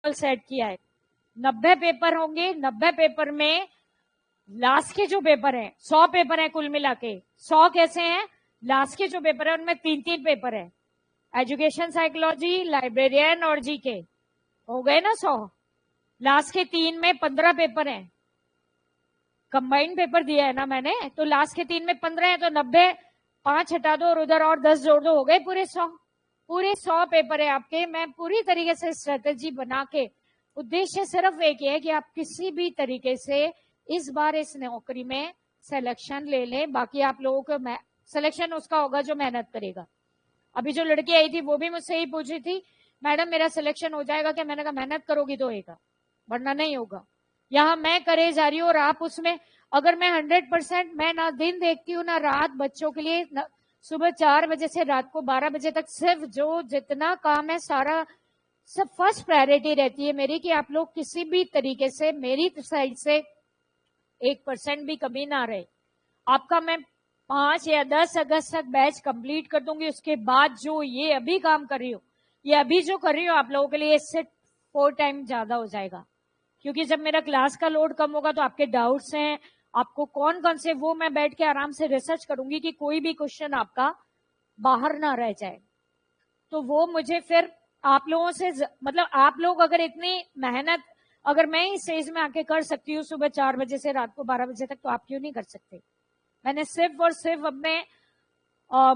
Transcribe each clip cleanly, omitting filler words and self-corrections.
Set किया है। 90 paper होंगे, 90 पेपर में लास्ट के जो पेपर हैं, 100 पेपर हैं कुल मिला के। 100 कैसे हैं? लास्ट के जो पेपर है उनमें 3-3 पेपर है, एजुकेशन साइकोलॉजी, लाइब्रेरियन और जीके, हो गए ना 100। लास्ट के 3 में 15 पेपर हैं, कंबाइंड पेपर दिया है ना मैंने, तो लास्ट के 3 में 15 है, तो 90 5 हटा दो और उधर और 10 जोड़ दो, हो गए पूरे 100। पूरे 100 पेपर है आपके। मैं पूरी तरीके से स्ट्रेटेजी बना के, उद्देश्य सिर्फ एक ही है कि आप किसी भी तरीके से इस बार इस नौकरी में सिलेक्शन ले लें। बाकी आप लोगों को सिलेक्शन उसका होगा जो मेहनत करेगा। अभी जो लड़की आई थी वो भी मुझसे ही पूछ रही थी, मैडम मेरा सिलेक्शन हो जाएगा क्या? मैंने कहा मेहनत करोगी तो होगा, वरना नहीं होगा। यहां मैं करे जा रही हूँ और आप उसमें, अगर मैं 100%, मैं ना दिन देखती हूँ ना रात बच्चों के लिए, सुबह 4 बजे से रात को 12 बजे तक सिर्फ जो जितना काम है सारा सब फर्स्ट प्रायोरिटी रहती है मेरी, कि आप लोग किसी भी तरीके से मेरी साइड से 1% भी कमी ना रहे। आपका मैं 5 या 10 अगस्त तक बैच कंप्लीट कर दूंगी। उसके बाद जो ये अभी काम कर रही हूँ, ये अभी जो कर रही हूँ आप लोगों के लिए, इससे 4 टाइम ज्यादा हो जाएगा। क्योंकि जब मेरा क्लास का लोड कम होगा तो आपके डाउट्स हैं, आपको कौन कौन से, वो मैं बैठ के आराम से रिसर्च करूंगी कि कोई भी क्वेश्चन आपका बाहर ना रह जाए। तो वो मुझे फिर आप लोगों से, मतलब आप लोग अगर इतनी मेहनत अगर मैं इस स्टेज में आके कर सकती हूँ सुबह 4 बजे से रात को 12 बजे तक, तो आप क्यों नहीं कर सकते? मैंने सिर्फ और सिर्फ अपने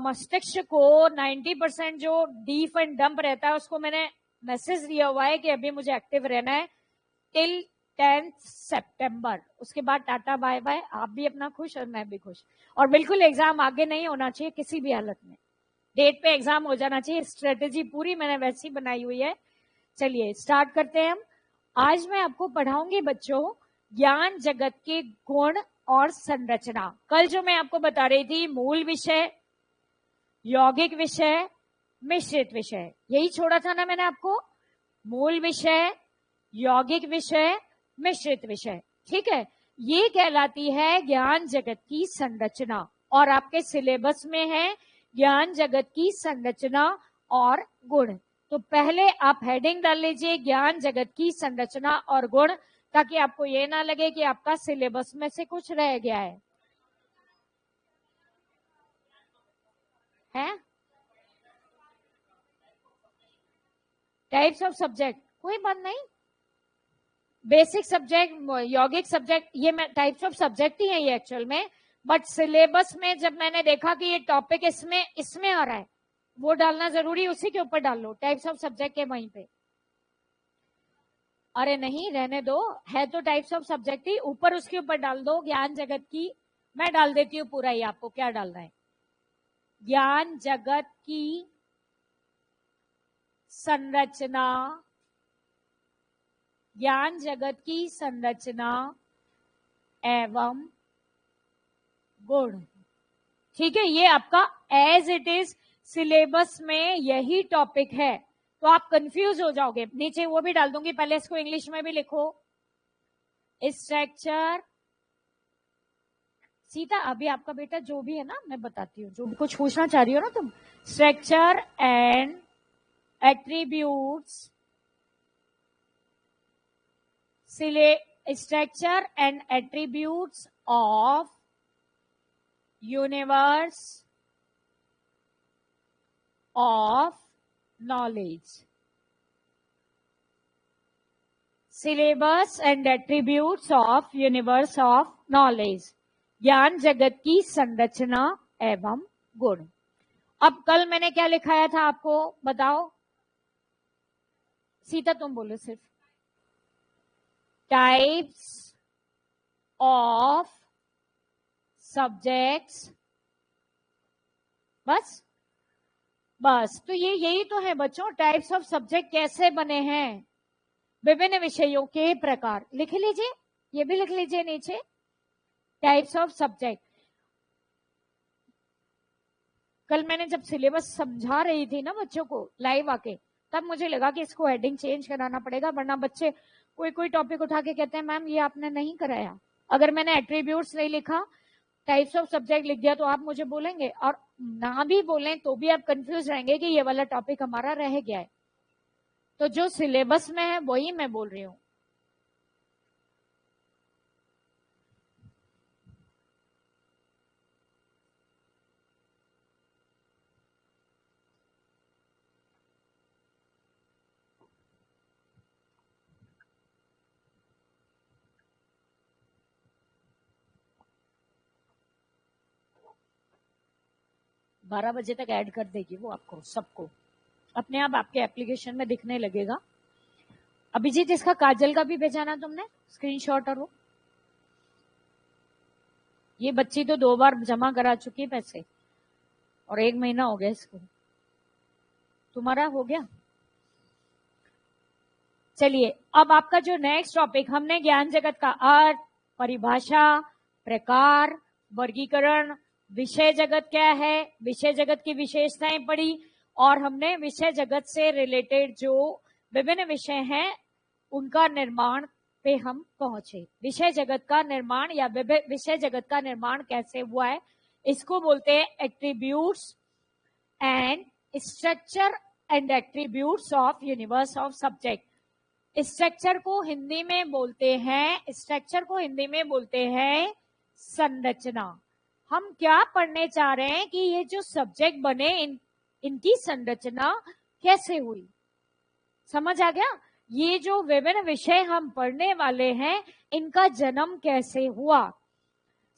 मस्तिष्क को 90% जो डीप एंड डंप रहता है उसको मैंने मैसेज दिया हुआ है कि अभी मुझे एक्टिव रहना है टिल 10 सितंबर। उसके बाद टाटा बाय बाय। आप भी अपना खुश और मैं भी खुश। और बिल्कुल एग्जाम आगे नहीं होना चाहिए किसी भी हालत में, डेट पे एग्जाम हो जाना चाहिए। स्ट्रेटेजी पूरी मैंने वैसी बनाई हुई है। चलिए स्टार्ट करते हैं हम। आज मैं आपको पढ़ाऊंगी बच्चों ज्ञान जगत के गुण और संरचना। कल जो मैं आपको बता रही थी मूल विषय, यौगिक विषय, मिश्रित विषय, यही छोड़ा था ना मैंने आपको। मूल विषय, यौगिक विषय, मिश्रित विषय, ठीक है। ये कहलाती है ज्ञान जगत की संरचना, और आपके सिलेबस में है ज्ञान जगत की संरचना और गुण। तो पहले आप हेडिंग डाल लीजिए ज्ञान जगत की संरचना और गुण, ताकि आपको ये ना लगे कि आपका सिलेबस में से कुछ रह गया है। टाइप्स ऑफ सब्जेक्ट, कोई बात नहीं। बेसिक सब्जेक्ट, यौगिक सब्जेक्ट, ये टाइप्स ऑफ सब्जेक्ट ही है ये एक्चुअल में। बट सिलेबस में जब मैंने देखा कि ये टॉपिक इसमें इसमें आ रहा है, वो डालना जरूरी, उसी के ऊपर डाल लो टाइप्स ऑफ सब्जेक्ट के वहीं पे। अरे नहीं रहने दो, है तो टाइप्स ऑफ सब्जेक्ट ही, ऊपर उसके ऊपर डाल दो ज्ञान जगत की। मैं डाल देती हूँ पूरा ही, आपको क्या डालना है। ज्ञान जगत की संरचना, ज्ञान जगत की संरचना एवं गुण, ठीक है। ये आपका एज इट इज सिलेबस में यही टॉपिक है, तो आप कंफ्यूज हो जाओगे। नीचे वो भी डाल दूंगी, पहले इसको इंग्लिश में भी लिखो। स्ट्रक्चर, सीता अभी आपका बेटा जो भी है ना, मैं बताती हूँ, जो भी कुछ पूछना चाह रही हो ना तुम। Structure and attributes, structure and attributes of universe of knowledge. Syllabus and attributes of universe of knowledge, ज्ञान जगत की संरचना एवं गुण। अब कल मैंने क्या लिखाया था आपको बताओ, सीता तुम बोलो सिर्फ। टाइप्स ऑफ सब्जेक्ट्स, बस बस। तो ये यही तो है बच्चों, टाइप्स ऑफ सब्जेक्ट कैसे बने हैं, विभिन्न विषयों के प्रकार। लिख लीजिए, ये भी लिख लीजिए नीचे, टाइप्स ऑफ सब्जेक्ट। कल मैंने जब सिलेबस समझा रही थी ना बच्चों को लाइव आके, तब मुझे लगा कि इसको हेडिंग चेंज कराना पड़ेगा, वरना बच्चे कोई कोई टॉपिक उठा के कहते हैं मैम ये आपने नहीं कराया। अगर मैंने एट्रीब्यूट्स नहीं लिखा, टाइप्स ऑफ सब्जेक्ट लिख दिया, तो आप मुझे बोलेंगे, और ना भी बोलें तो भी आप कंफ्यूज रहेंगे कि ये वाला टॉपिक हमारा रह गया है। तो जो सिलेबस में है वही मैं बोल रही हूं। बारह बजे तक ऐड कर देगी वो आपको, सबको अपने आप आपके एप्लीकेशन में दिखने लगेगा। अभिजीत, इसका काजल का भी भेजाना तुमने स्क्रीनशॉट, और वो ये बच्ची तो 2 बार जमा करा चुकी पैसे और 1 महीना हो गया इसको। तुम्हारा हो गया? चलिए, अब आपका जो नेक्स्ट टॉपिक, हमने ज्ञान जगत का अर्थ, परिभाषा, प्रकार, वर्गीकरण, विषय जगत क्या है, विषय जगत की विशेषताएं पढ़ी, और हमने विषय जगत से रिलेटेड जो विभिन्न विषय हैं उनका निर्माण पे हम पहुंचे। विषय जगत का निर्माण या विषय जगत का निर्माण कैसे हुआ है, इसको बोलते हैं attributes and structure and attributes of universe of subject. Structure को हिंदी में बोलते हैं, स्ट्रक्चर को हिंदी में बोलते हैं संरचना। हम क्या पढ़ने चाह रहे हैं कि ये जो सब्जेक्ट बने इनकी संरचना कैसे हुई, समझ आ गया? ये जो विभिन्न विषय हम पढ़ने वाले हैं इनका जन्म कैसे हुआ।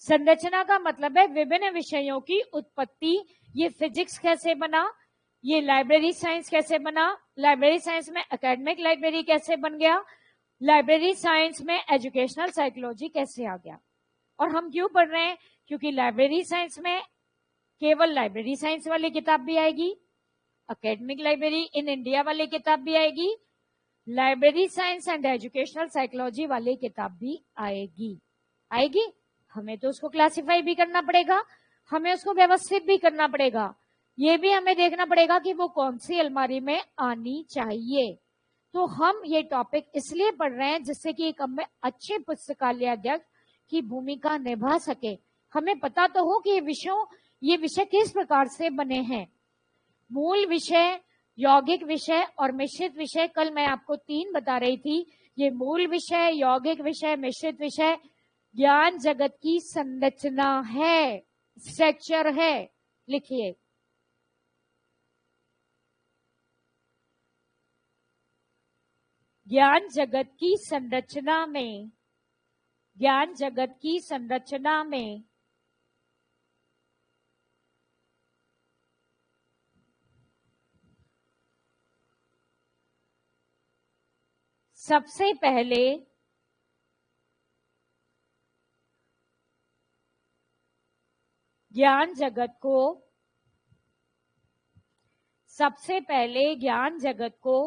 संरचना का मतलब है विभिन्न विषयों की उत्पत्ति। ये फिजिक्स कैसे बना, ये लाइब्रेरी साइंस कैसे बना, लाइब्रेरी साइंस में एकेडमिक लाइब्रेरी कैसे बन गया, लाइब्रेरी साइंस में एजुकेशनल साइकोलॉजी कैसे आ गया। और हम क्यों पढ़ रहे हैं, क्योंकि लाइब्रेरी साइंस में केवल लाइब्रेरी साइंस वाली किताब भी आएगी, एकेडमिक लाइब्रेरी इन इंडिया वाली किताब भी आएगी, library science and educational psychology वाली किताब भी आएगी। हमें तो उसको क्लासिफाई भी करना पड़ेगा, हमें उसको व्यवस्थित भी करना पड़ेगा, ये भी हमें देखना पड़ेगा कि वो कौन सी अलमारी में आनी चाहिए। तो हम ये टॉपिक इसलिए पढ़ रहे हैं जिससे कि एक हमें अच्छे पुस्तकालय अध्यक्ष की भूमिका निभा सके। हमें पता तो हो कि ये विषय किस प्रकार से बने हैं। मूल विषय, यौगिक विषय और मिश्रित विषय, कल मैं आपको 3 बता रही थी। ये मूल विषय, यौगिक विषय, मिश्रित विषय ज्ञान जगत की संरचना है, स्ट्रक्चर है। लिखिए, ज्ञान जगत की संरचना में, ज्ञान जगत की संरचना में सबसे पहले ज्ञान जगत को, सबसे पहले ज्ञान जगत को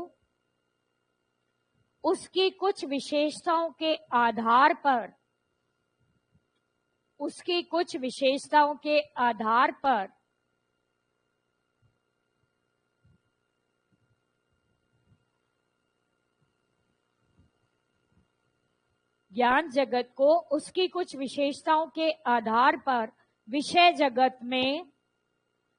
उसकी कुछ विशेषताओं के आधार पर, उसकी कुछ विशेषताओं के आधार पर ज्ञान जगत को उसकी कुछ विशेषताओं के आधार पर विषय जगत में,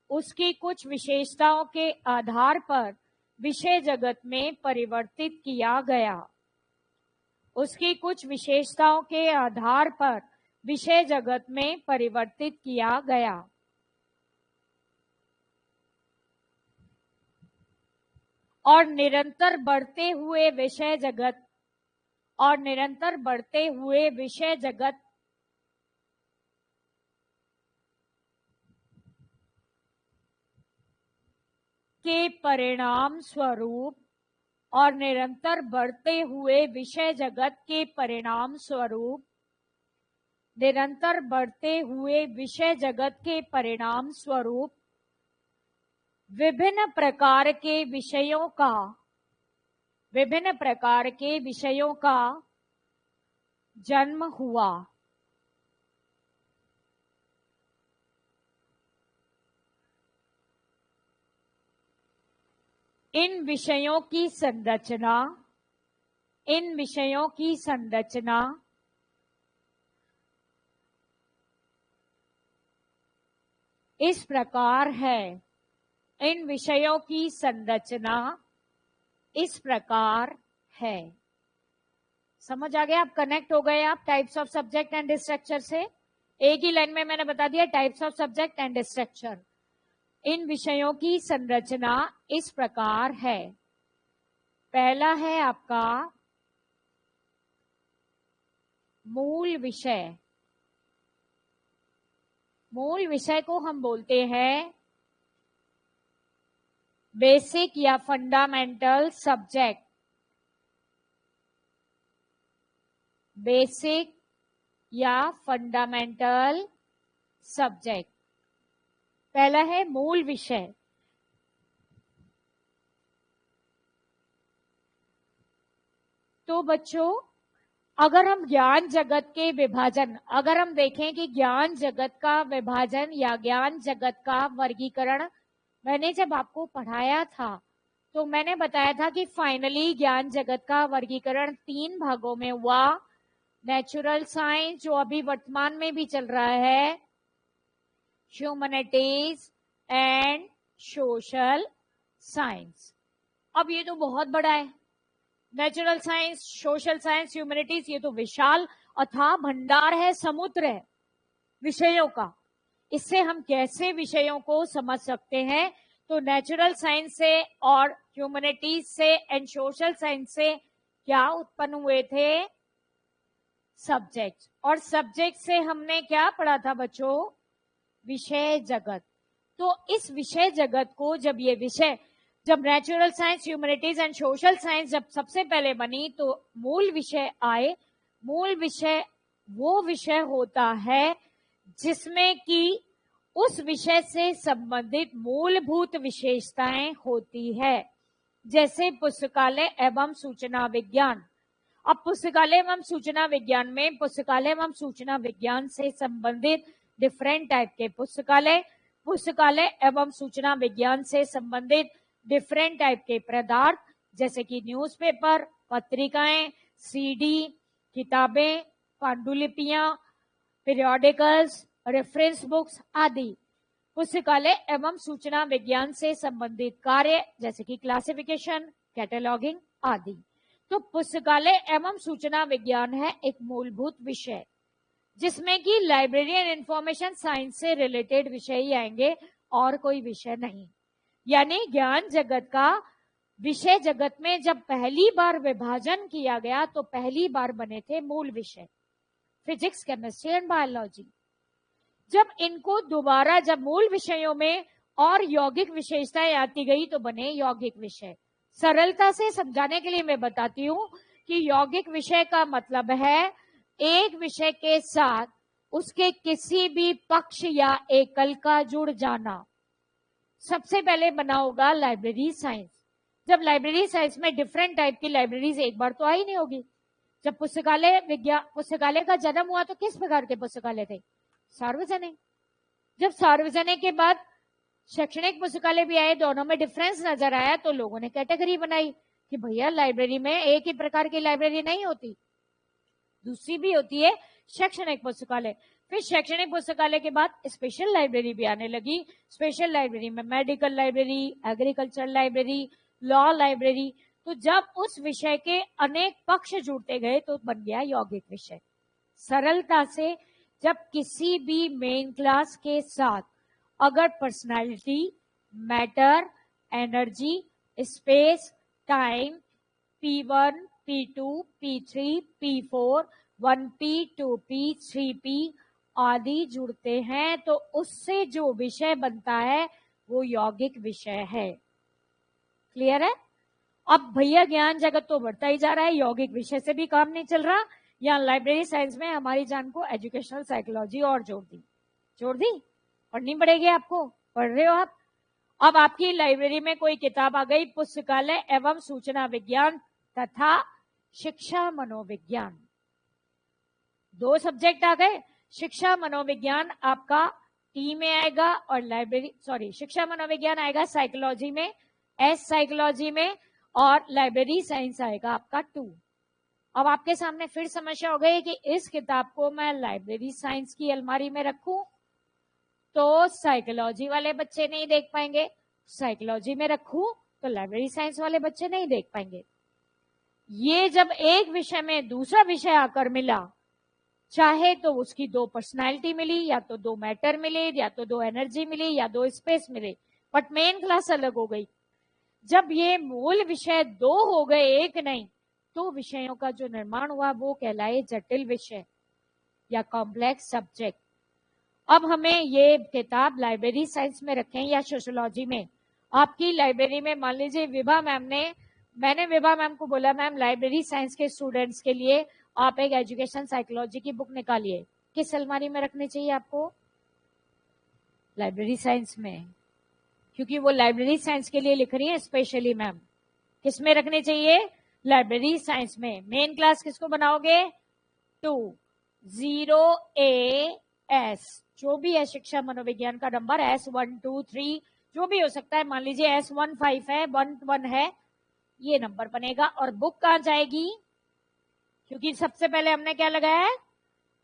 उसकी कुछ विशेषताओं के आधार पर विषय जगत में परिवर्तित किया गया। उसकी कुछ विशेषताओं के आधार पर विषय जगत में परिवर्तित किया गया। और निरंतर बढ़ते हुए विषय जगत, और निरंतर बढ़ते हुए विषय जगत के परिणाम स्वरूप, और निरंतर बढ़ते हुए विषय जगत के परिणाम स्वरूप, निरंतर बढ़ते हुए विषय जगत के परिणाम स्वरूप विभिन्न प्रकार के विषयों का, विभिन्न प्रकार के विषयों का जन्म हुआ। इन विषयों की संरचना, इन विषयों की संरचना इस प्रकार है। इन विषयों की संरचना इस प्रकार है। समझ आ गया? आप कनेक्ट हो गए आप types of subject and structure से। एक ही लाइन में मैंने बता दिया types of subject and structure. इन विषयों की संरचना इस प्रकार है। पहला है आपका मूल विषय। मूल विषय को हम बोलते हैं बेसिक या फंडामेंटल सब्जेक्ट। बेसिक या फंडामेंटल सब्जेक्ट पहला है मूल विषय। तो बच्चों, अगर हम ज्ञान जगत के विभाजन, अगर हम देखें कि ज्ञान जगत का विभाजन या ज्ञान जगत का वर्गीकरण मैंने जब आपको पढ़ाया था तो मैंने बताया था कि फाइनली ज्ञान जगत का वर्गीकरण 3 भागों में हुआ। नेचुरल साइंस जो अभी वर्तमान में भी चल रहा है, ह्यूमैनिटीज एंड सोशल साइंस। अब ये तो बहुत बड़ा है, natural science, social science, humanities, ये तो विशाल अथाह भंडार है, समुद्र है विषयों का। इससे हम कैसे विषयों को समझ सकते हैं? तो नेचुरल साइंस से और ह्यूमैनिटीज से एंड सोशल साइंस से क्या उत्पन्न हुए थे? सब्जेक्ट। और सब्जेक्ट से हमने क्या पढ़ा था बच्चों? विषय जगत। तो इस विषय जगत को जब natural science, humanities and social science जब सबसे पहले बनी तो मूल विषय आए। मूल विषय वो विषय होता है जिसमें कि उस विषय से संबंधित मूलभूत विशेषताएं होती है, जैसे पुस्तकालय एवं सूचना विज्ञान। अब पुस्तकालय एवं सूचना विज्ञान में पुस्तकालय एवं सूचना विज्ञान से संबंधित डिफरेंट टाइप के पुस्तकालय, पुस्तकालय एवं सूचना विज्ञान से संबंधित डिफरेंट टाइप के पदार्थ, जैसे कि न्यूज़पेपर, पत्रिकाएं, सीडी, किताबें, पांडुलिपियां, पीरियोडिकल्स, रेफरेंस बुक्स आदि। पुस्तकालय एवं सूचना विज्ञान से संबंधित कार्य, जैसे कि क्लासिफिकेशन, कैटलॉगिंग आदि। तो पुस्तकालय एवं सूचना विज्ञान है एक मूलभूत विषय जिसमें कि लाइब्रेरी एंड इंफॉर्मेशन साइंस से रिलेटेड विषय ही आएंगे और कोई विषय नहीं। यानी ज्ञान जगत का विषय जगत में जब पहली बार विभाजन किया गया तो पहली बार बने थे मूल विषय, फिजिक्स, केमिस्ट्री एंड बायोलॉजी। जब इनको दोबारा जब मूल विषयों में और यौगिक विशेषताएं आती गई तो बने यौगिक विषय। सरलता से समझाने के लिए मैं बताती हूं कि यौगिक विषय का मतलब है एक विषय के साथ उसके किसी भी पक्ष या एकल का जुड़ जाना। सबसे पहले बना होगा लाइब्रेरी साइंस। जब लाइब्रेरी साइंस में डिफरेंट टाइप की लाइब्रेरीज एक बार तो आई नहीं होगी। जब पुस्तकालय का जन्म हुआ तो किस प्रकार के पुस्तकालय थे? सार्वजनिक। जब सार्वजनिक के बाद शैक्षणिक पुस्तकालय भी आए, दोनों में डिफरेंस नजर आया तो लोगों ने कैटेगरी बनाई कि भैया लाइब्रेरी में एक ही प्रकार की लाइब्रेरी नहीं होती, दूसरी भी होती है शैक्षणिक पुस्तकालय। फिर शैक्षणिक पुस्तकालय के बाद स्पेशल लाइब्रेरी भी आने लगी। स्पेशल लाइब्रेरी में medical library, agriculture library, law library. तो जब उस विषय के अनेक पक्ष जुड़ते गए तो बन गया यौगिक विषय। सरलता से जब किसी भी मेन क्लास के साथ अगर personality, matter, energy, space, time, P1, P2, P3, P4, 1P, 2P, 3P आदि जुड़ते हैं तो उससे जो विषय बनता है वो यौगिक विषय है। क्लियर है? अब भैया ज्ञान जगत तो बढ़ता ही जा रहा है, यौगिक विषय से भी काम नहीं चल रहा। यहाँ लाइब्रेरी साइंस में हमारी जान को एजुकेशनल साइकोलॉजी और जोड़ दी पढ़नी पड़ेगी आपको। पढ़ रहे हो आप? अब आपकी लाइब्रेरी में कोई किताब आ गई, पुस्तकालय एवं सूचना विज्ञान तथा शिक्षा मनोविज्ञान, 2 सब्जेक्ट आ गए। शिक्षा मनोविज्ञान आपका टी में आएगा और शिक्षा मनोविज्ञान आएगा साइकोलॉजी में, एस साइकोलॉजी में, और लाइब्रेरी साइंस आएगा आपका 2। अब आपके सामने फिर समस्या हो गई कि इस किताब को मैं लाइब्रेरी साइंस की अलमारी में रखूं तो साइकोलॉजी वाले बच्चे नहीं देख पाएंगे, साइकोलॉजी में रखूं तो लाइब्रेरी साइंस वाले बच्चे नहीं देख पाएंगे। ये जब एक विषय में दूसरा विषय आकर मिला, चाहे तो उसकी दो पर्सनालिटी मिली, या तो दो मैटर मिले, या तो दो एनर्जी मिली, या दो स्पेस मिले, बट मेन क्लास अलग हो गई। जब ये मूल विषय दो हो गए, एक नहीं, तो विषयों का जो निर्माण हुआ वो कहलाए जटिल विषय या कॉम्प्लेक्स सब्जेक्ट। अब हमें ये किताब लाइब्रेरी साइंस में रखें या सोशियोलॉजी में। आपकी लाइब्रेरी में मान लीजिए विभा मैम मैंने विभा मैम को बोला, मैम लाइब्रेरी साइंस के स्टूडेंट्स के लिए आप एक एजुकेशन साइकोलॉजी की बुक निकालिए, किस अलमारी में रखनी चाहिए आपको? लाइब्रेरी साइंस में, क्योंकि वो लाइब्रेरी साइंस के लिए लिख रही है स्पेशली मैम। किस में रखनी चाहिए? लाइब्रेरी साइंस में। मेन क्लास किसको बनाओगे? 20AS, जो भी है शिक्षा मनोविज्ञान का नंबर, S1 2 3 जो भी हो सकता है, मान लीजिए S15 है, 1 है, ये नंबर बनेगा। और बुक कहां जाएगी? क्योंकि सबसे पहले हमने क्या लगाया है?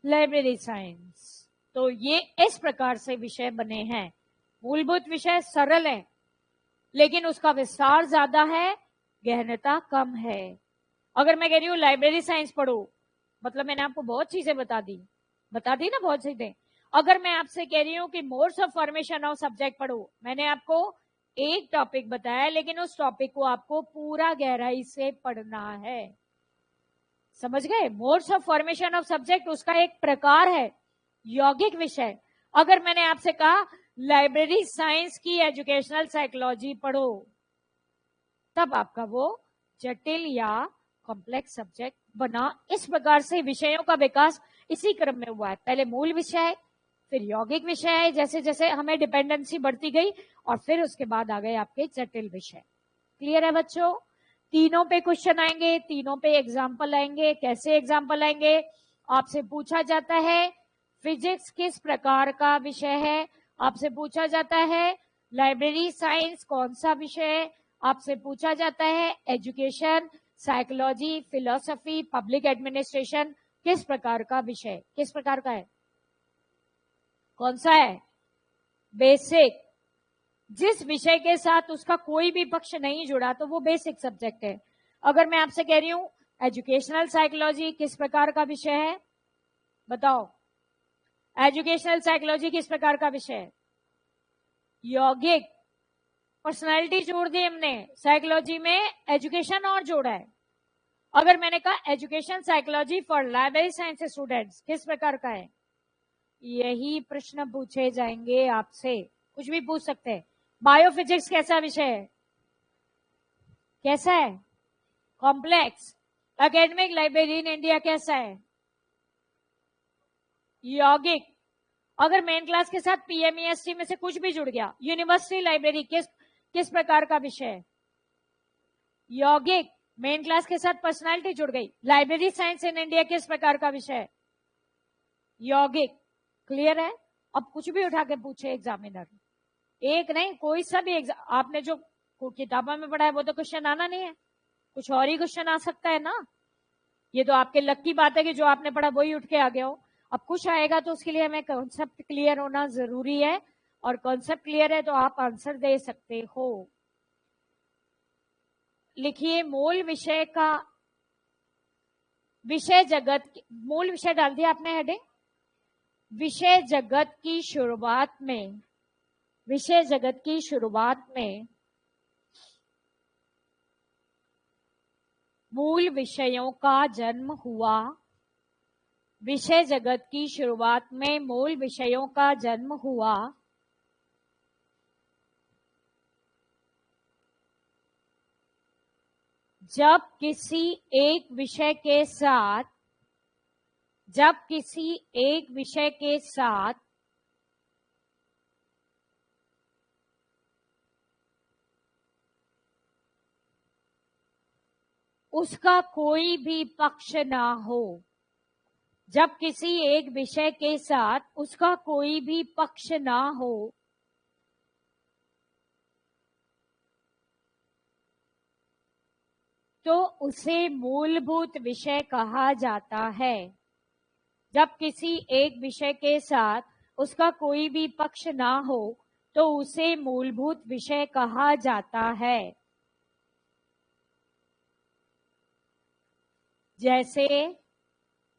Library science. तो ये इस प्रकार से विषय बने हैं। मूलभूत विषय सरल है, लेकिन उसका विस्तार ज्यादा है, गहनता कम है। अगर मैं कह रही हूं लाइब्रेरी साइंस पढ़ो, मतलब मैंने आपको बहुत चीजें बता दी ना, बहुत चीजें। अगर मैं आपसे कह रही हूं कि modes of formation of subject पढ़ो, मैंने आपको एक टॉपिक बताया, लेकिन उस टॉपिक को आपको पूरा गहराई से पढ़ना है। समझ गए? Modes of formation of subject उसका एक प्रकार है, यौगिक विषय। अगर मैंने आपसे कहा लाइब्रेरी साइंस की एजुकेशनल साइकोलॉजी पढ़ो, तब आपका वो जटिल या कॉम्प्लेक्स सब्जेक्ट बना। इस प्रकार से विषयों का विकास इसी क्रम में हुआ है। पहले मूल विषय, फिर यौगिक विषय, जैसे जैसे हमें डिपेंडेंसी बढ़ती गई, और फिर उसके बाद आ गए आपके जटिल विषय। क्लियर है बच्चों? तीनों पे क्वेश्चन आएंगे, तीनों पे एग्जाम्पल आएंगे। कैसे एग्जाम्पल आएंगे? आपसे पूछा जाता है फिजिक्स किस प्रकार का विषय है, आपसे पूछा जाता है लाइब्रेरी साइंस कौन सा विषय है, आपसे पूछा जाता है education, psychology, philosophy, public administration किस प्रकार का विषय, किस प्रकार का है, कौन सा है? बेसिक। जिस विषय के साथ उसका कोई भी पक्ष नहीं जुड़ा तो वो बेसिक सब्जेक्ट है। अगर मैं आपसे कह रही हूं एजुकेशनल साइकोलॉजी किस प्रकार का विषय है, बताओ? एजुकेशनल साइकोलॉजी किस प्रकार का विषय है? यौगिक। पर्सनालिटी जोड़ दी हमने, साइकोलॉजी में एजुकेशन और जोड़ा है। अगर मैंने कहा education psychology for library science students किस प्रकार का है? यही प्रश्न पूछे जाएंगे आपसे, कुछ भी पूछ सकते हैं। बायोफिजिक्स कैसा विषय है? कैसा है? Complex. Academic library in India कैसा है? यौगिक। अगर मेन क्लास के साथ पीएमईएसटी में से कुछ भी जुड़ गया, यूनिवर्सिटी लाइब्रेरी किस प्रकार का विषय है? यौगिक। मेन क्लास के साथ पर्सनालिटी जुड़ गई, लाइब्रेरी साइंस इन इंडिया किस प्रकार का विषय है? यौगिक। क्लियर है? अब कुछ भी उठा के पूछे एग्जामिनर, एक नहीं कोई सा भी आपने जो किताबों में पढ़ा है वो तो क्वेश्चन आना नहीं है, कुछ और ही क्वेश्चन आ सकता है ना। ये तो आपके लक की बात है कि जो आपने पढ़ा वही उठ के आ गया हो। अब कुछ आएगा तो उसके लिए हमें कॉन्सेप्ट क्लियर होना जरूरी है, और कॉन्सेप्ट क्लियर है तो आप आंसर दे सकते हो। लिखिए मूल विषय का, विषय जगत, मूल विषय डाल दिया आपने हेडिंग। विषय जगत की शुरुआत में, विषय जगत की शुरुआत में मूल विषयों का जन्म हुआ। विषय जगत की शुरुआत में मूल विषयों का जन्म हुआ। जब किसी एक विषय के साथ, जब किसी एक विषय के साथ उसका कोई भी पक्ष ना हो, जब किसी एक विषय के साथ उसका कोई भी पक्ष ना हो, तो उसे मूलभूत विषय कहा जाता है। जब किसी एक विषय के साथ उसका कोई भी पक्ष ना हो तो उसे मूलभूत विषय कहा जाता है। जैसे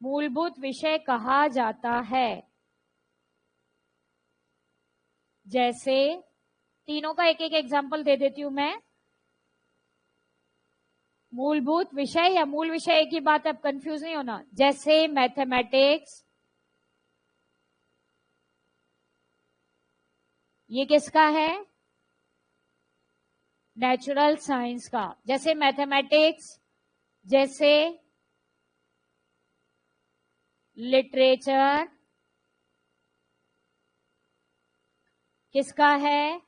मूलभूत विषय कहा जाता है। जैसे तीनों का एक एक एग्जाम्पल दे देती हूं मैं। मूलभूत विषय या मूल विषय एक ही बात है, अब कंफ्यूज नहीं होना। जैसे मैथमेटिक्स, ये किसका है? नेचुरल साइंस का। जैसे मैथमेटिक्स, जैसे लिटरेचर किसका है?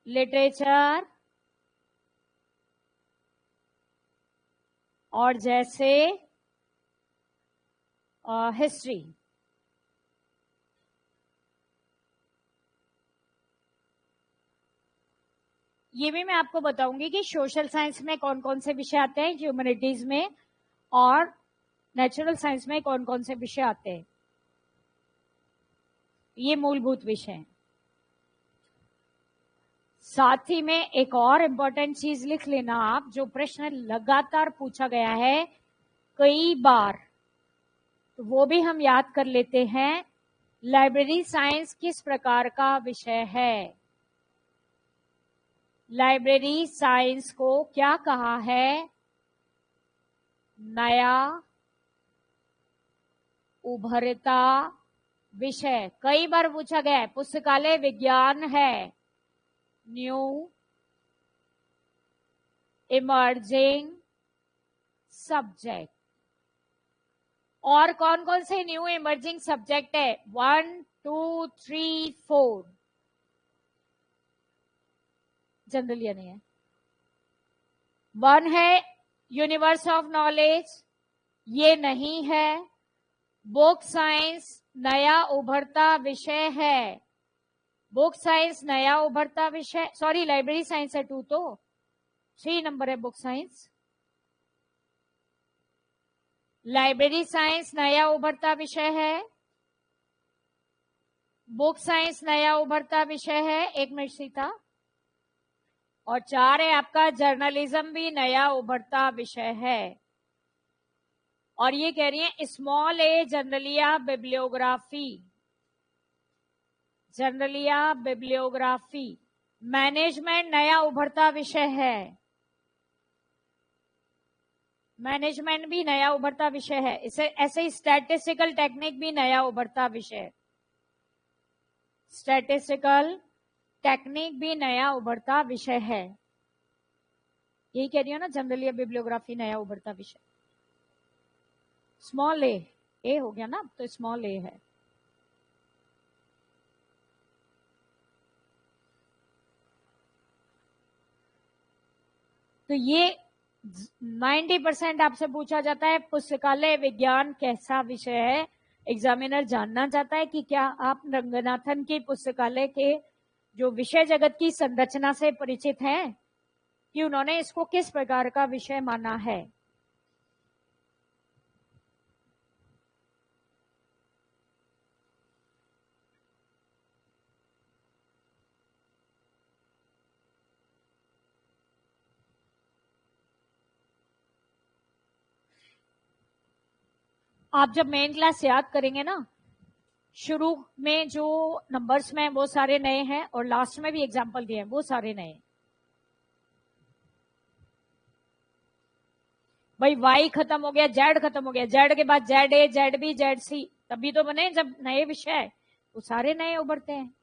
लिटरेचर। और जैसे हिस्ट्री। ये भी मैं आपको बताऊंगी कि सोशल साइंस में कौन कौन से विषय आते हैं, ह्यूमैनिटीज में, और नेचुरल साइंस में कौन कौन से विषय आते हैं। ये मूलभूत विषय हैं। साथ ही में एक और इंपॉर्टेंट चीज लिख लेना आप, जो प्रश्न लगातार पूछा गया है कई बार, तो वो भी हम याद कर लेते हैं। लाइब्रेरी साइंस किस प्रकार का विषय है? लाइब्रेरी साइंस को क्या कहा है? नया उभरता विषय। कई बार पूछा गया है। पुस्तकालय विज्ञान है न्यू इमर्जिंग सब्जेक्ट। और कौन कौन से न्यू इमर्जिंग सब्जेक्ट है? 1 2 3 4। जनरल या नहीं है। 1 है यूनिवर्स ऑफ नॉलेज, ये नहीं है। बुक साइंस नया उभरता विषय है। बुक साइंस नया उभरता विषय, सॉरी लाइब्रेरी साइंस है 2, तो 3 नंबर है बुक साइंस। लाइब्रेरी साइंस नया उभरता विषय है, बुक साइंस नया उभरता विषय है। 1 मिनट सीता। और 4 है आपका जर्नलिज्म भी नया उभरता विषय है। और ये कह रही है स्मॉल ए जनरलिया बिब्लियोग्राफी। जनरलिया बिब्लियोग्राफी। मैनेजमेंट नया उभरता विषय है। मैनेजमेंट भी नया उभरता विषय है। इसे ऐसे ही स्टैटिस्टिकल टेक्निक भी नया उभरता विषय है। स्टैटिस्टिकल टेक्निक भी नया उभरता विषय है। यही कह रही हो ना, जनरली बिब्लियोग्राफी नया उभरता विषय। स्मॉल ए हो गया ना, तो स्मॉल ए है। तो ये 90% आपसे पूछा जाता है पुस्तकालय विज्ञान कैसा विषय है। एग्जामिनर जानना चाहता है कि क्या आप रंगनाथन की पुस्तकालय के जो विषय जगत की संरचना से परिचित हैं, कि उन्होंने इसको किस प्रकार का विषय माना है। आप जब मेन क्लास याद करेंगे ना, शुरू में जो नंबर्स में वो सारे नए हैं, और लास्ट में भी एग्जाम्पल दिए हैं वो सारे नए। भाई वाई खत्म हो गया, जेड खत्म हो गया, जेड के बाद Z A, Z B, Z C, तभी तो बने जब नए विषय, वो सारे नए उभरते हैं।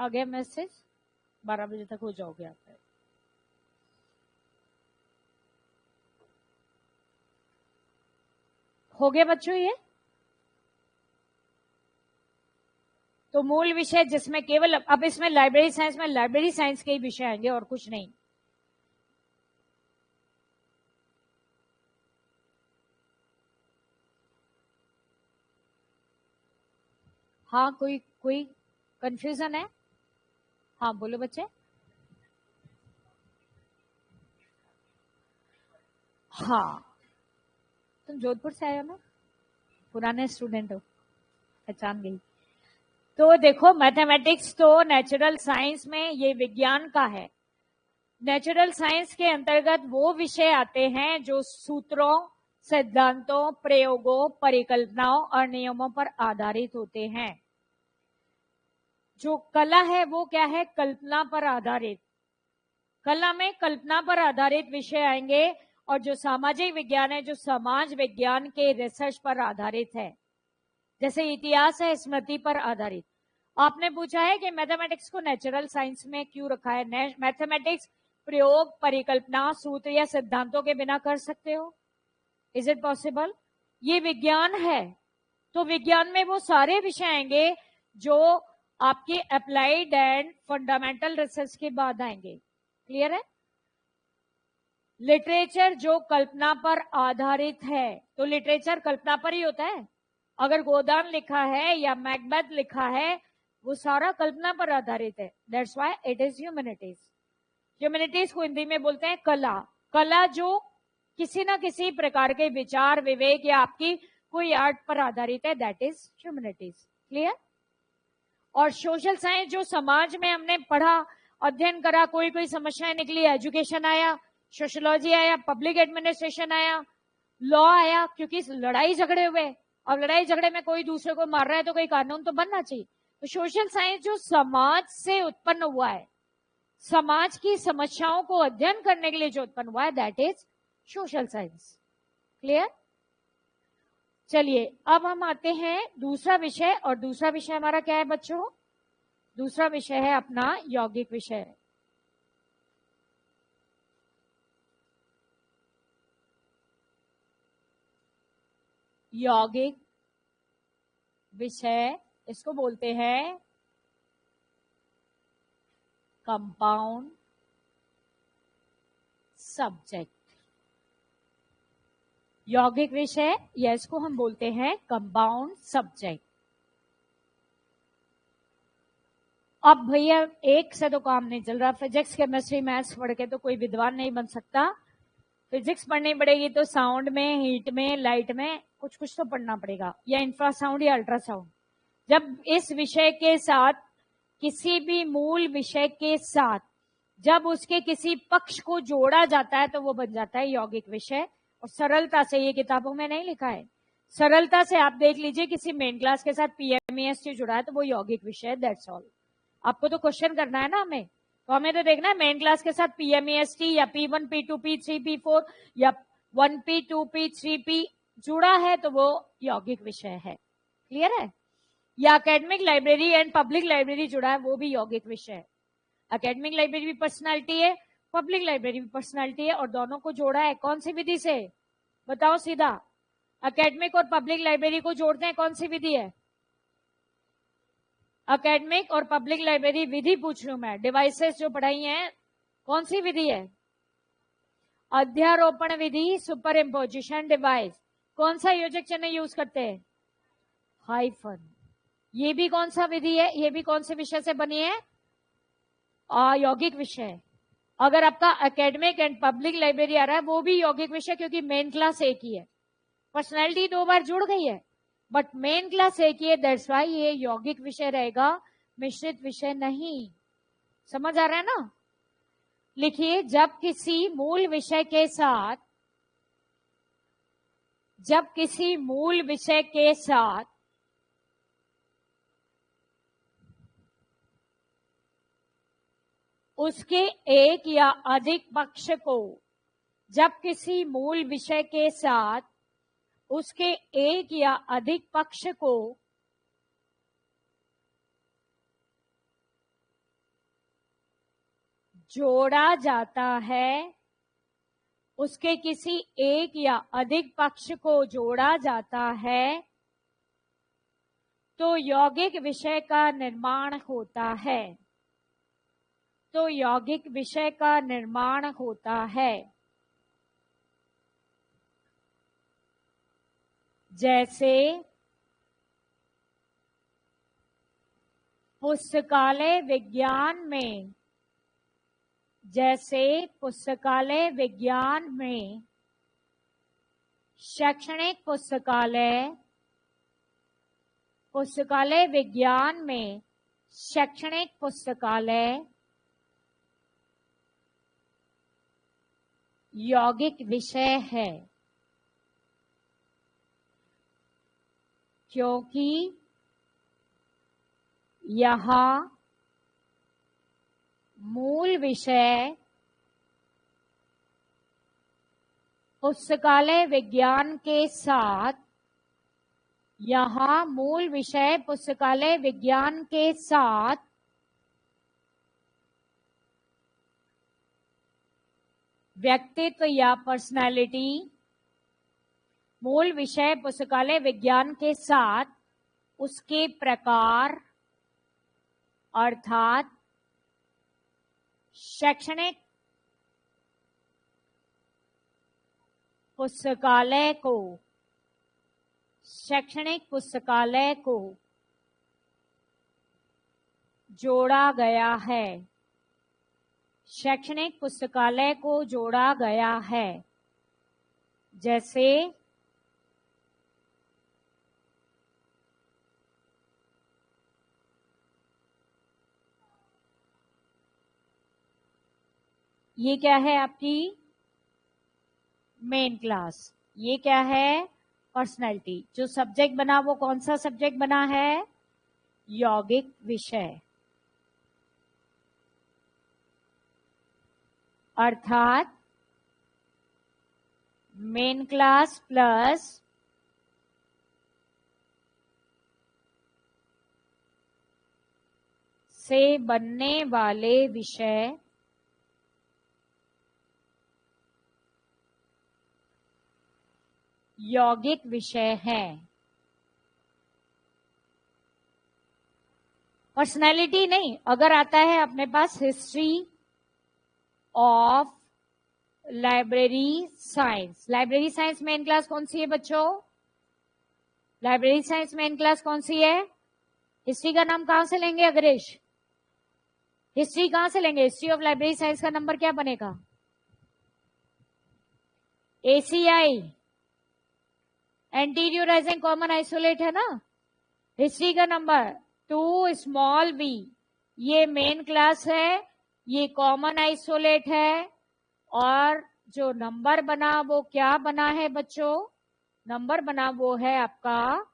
आ गया मैसेज? 12 बजे तक हो जाओगे आप। हो गया बच्चों ये? तो मूल विषय जिसमें केवल, अब इसमें लाइब्रेरी साइंस में लाइब्रेरी साइंस के ही विषय आएंगे और कुछ नहीं। हाँ, कोई कंफ्यूजन है? हाँ बोलो बच्चे। हाँ, तुम जोधपुर से आए हो ना, पुराने स्टूडेंट हो, पहचान गई। तो देखो, मैथमेटिक्स तो नेचुरल साइंस में ये विज्ञान का है। नेचुरल साइंस के अंतर्गत वो विषय आते हैं जो सूत्रों, सिद्धांतों, प्रयोगों, परिकल्पनाओं और नियमों पर आधारित होते हैं। जो कला है वो क्या है? कल्पना पर आधारित। कला में कल्पना पर आधारित विषय आएंगे, और जो सामाजिक विज्ञान है, जो समाज विज्ञान के रिसर्च पर आधारित है। जैसे इतिहास है, स्मृति पर आधारित। आपने पूछा है कि मैथमेटिक्स को नेचुरल साइंस में क्यों रखा है? मैथमेटिक्स प्रयोग, परिकल्पना, सूत्र या सिद्धांतों के बिना कर सकते हो? Is it possible? ये विज्ञान है, तो विज्ञान में वो सारे विषय आएंगे जो आपके अप्लाइड एंड फंडामेंटल रिसर्च के बाद आएंगे। क्लियर है? लिटरेचर जो कल्पना पर आधारित है, तो लिटरेचर कल्पना पर ही होता है। अगर गोदान लिखा है या मैकबेथ लिखा है, वो सारा कल्पना पर आधारित है। That's why it is humanities. Humanities को हिंदी में बोलते हैं कला। कला जो किसी ना किसी प्रकार के विचार, विवेक या आपकी कोई आर्ट पर आधारित है, दैट इज ह्यूमैनिटीज। क्लियर? और सोशल साइंस जो समाज में हमने पढ़ा, अध्ययन करा, कोई कोई समस्याएं निकली, एजुकेशन आया, सोशोलॉजी आया, पब्लिक एडमिनिस्ट्रेशन आया, लॉ आया, क्योंकि लड़ाई झगड़े हुए, और लड़ाई झगड़े में कोई दूसरे को मार रहा है तो कोई कानून तो बनना चाहिए। तो सोशल साइंस जो समाज से उत्पन्न हुआ है, समाज की समस्याओं को अध्ययन करने के लिए जो उत्पन्न हुआ है, that is social science. Clear? चलिए, अब हम आते हैं दूसरा विषय, और दूसरा विषय हमारा क्या है बच्चों? दूसरा विषय है अपना यौगिक विषय। यौगिक विषय, इसको बोलते हैं कंपाउंड सब्जेक्ट। यौगिक विषय, या इसको हम बोलते हैं कंपाउंड सब्जेक्ट। अब भैया एक से तो काम नहीं चल रहा। फिजिक्स, केमिस्ट्री, मैथ्स पढ़ के तो कोई विद्वान नहीं बन सकता। फिजिक्स पढ़नी पड़ेगी तो साउंड में, हीट में, लाइट में कुछ कुछ तो पढ़ना पड़ेगा, या इंफ्रासाउंड या अल्ट्रासाउंड। जब इस विषय के साथ, किसी भी मूल विषय के साथ जब उसके किसी पक्ष को जोड़ा जाता है, तो वो बन जाता है यौगिक विषय। और सरलता से, ये किताबों में नहीं लिखा है, सरलता से आप देख लीजिए, किसी मेन क्लास के साथ पीएमईएसटी जुड़ा है तो वो यौगिक विषय है। That's all. आपको तो क्वेश्चन करना है ना हमें, तो हमें तो देखना है मेन क्लास के साथ पीएमईएसटी या P1, P2, P3, P4 या 1P, 2P, 3P जुड़ा है तो वो यौगिक विषय है। क्लियर है? या academic library and public library जुड़ा है, वो भी यौगिक विषय है। एकेडमिक लाइब्रेरी भी पर्सनालिटी है, पब्लिक लाइब्रेरी भी पर्सनालिटी है, और दोनों को जोड़ा है कौन सी विधि से? बताओ सीधा। एकेडमिक और पब्लिक लाइब्रेरी को जोड़ते हैं कौन सी विधि है? एकेडमिक और पब्लिक लाइब्रेरी विधि पूछ रही हूं मैं। डिवाइसेस जो पढ़ाई हैं, कौन सी विधि है? अध्यारोपण विधि, सुपर इम्पोजिशन डिवाइस। कौन सा योजक चिन्ह यूज करते हैं? हाइफन। ये भी कौन सा विधि है? ये भी कौन से विषय से बनी है? यौगिक विषय। अगर आपका एकेडमिक एंड पब्लिक लाइब्रेरी आ रहा है, वो भी यौगिक विषय, क्योंकि मेन क्लास एक ही है। पर्सनैलिटी 2 बार जुड़ गई है, बट मेन क्लास एक ही है। दैट्स व्हाई ये यौगिक विषय रहेगा, मिश्रित विषय नहीं। समझ आ रहा है ना? लिखिए, जब किसी मूल विषय के साथ, जब किसी मूल विषय के साथ उसके एक या अधिक पक्ष को, जब किसी मूल विषय के साथ उसके एक या अधिक पक्ष को जोड़ा जाता है, उसके किसी एक या अधिक पक्ष को जोड़ा जाता है, तो यौगिक विषय का निर्माण होता है। तो यौगिक विषय का निर्माण होता है। जैसे पुस्तकालय विज्ञान में, शैक्षणिक पुस्तकालय विज्ञान में शैक्षणिक पुस्तकालय यौगिक विषय है, क्योंकि यहाँ मूल विषय पुस्तकालय विज्ञान के साथ व्यक्तित्व या पर्सनालिटी, मूल विषय पुस्तकालय विज्ञान के साथ उसके प्रकार अर्थात शैक्षणिक पुस्तकालय को जोड़ा गया है। शैक्षणिक पुस्तकालय को जोड़ा गया है। जैसे ये क्या है आपकी मेन क्लास, ये क्या है पर्सनैलिटी। जो सब्जेक्ट बना वो कौन सा सब्जेक्ट बना है, यौगिक विषय, अर्थात मेन क्लास प्लस से बनने वाले विषय यौगिक विषय है। पर्सनैलिटी नहीं, अगर आता है अपने पास history of library science, library science main class कौन सी है बच्चों, लाइब्रेरी साइंस मेन क्लास कौन सी है, हिस्ट्री का नाम कहां से लेंगे अग्रेश, हिस्ट्री कहां से लेंगे, हिस्ट्री ऑफ लाइब्रेरी साइंस का नंबर क्या बनेगा, ACI एंटीरियोराइजिंग कॉमन आइसोलेट है ना। हिस्ट्री का नंबर 2 स्मॉल b, ये मेन क्लास है, ये कॉमन आइसोलेट है, और जो नंबर बना वो क्या बना है बच्चों, नंबर बना वो है आपका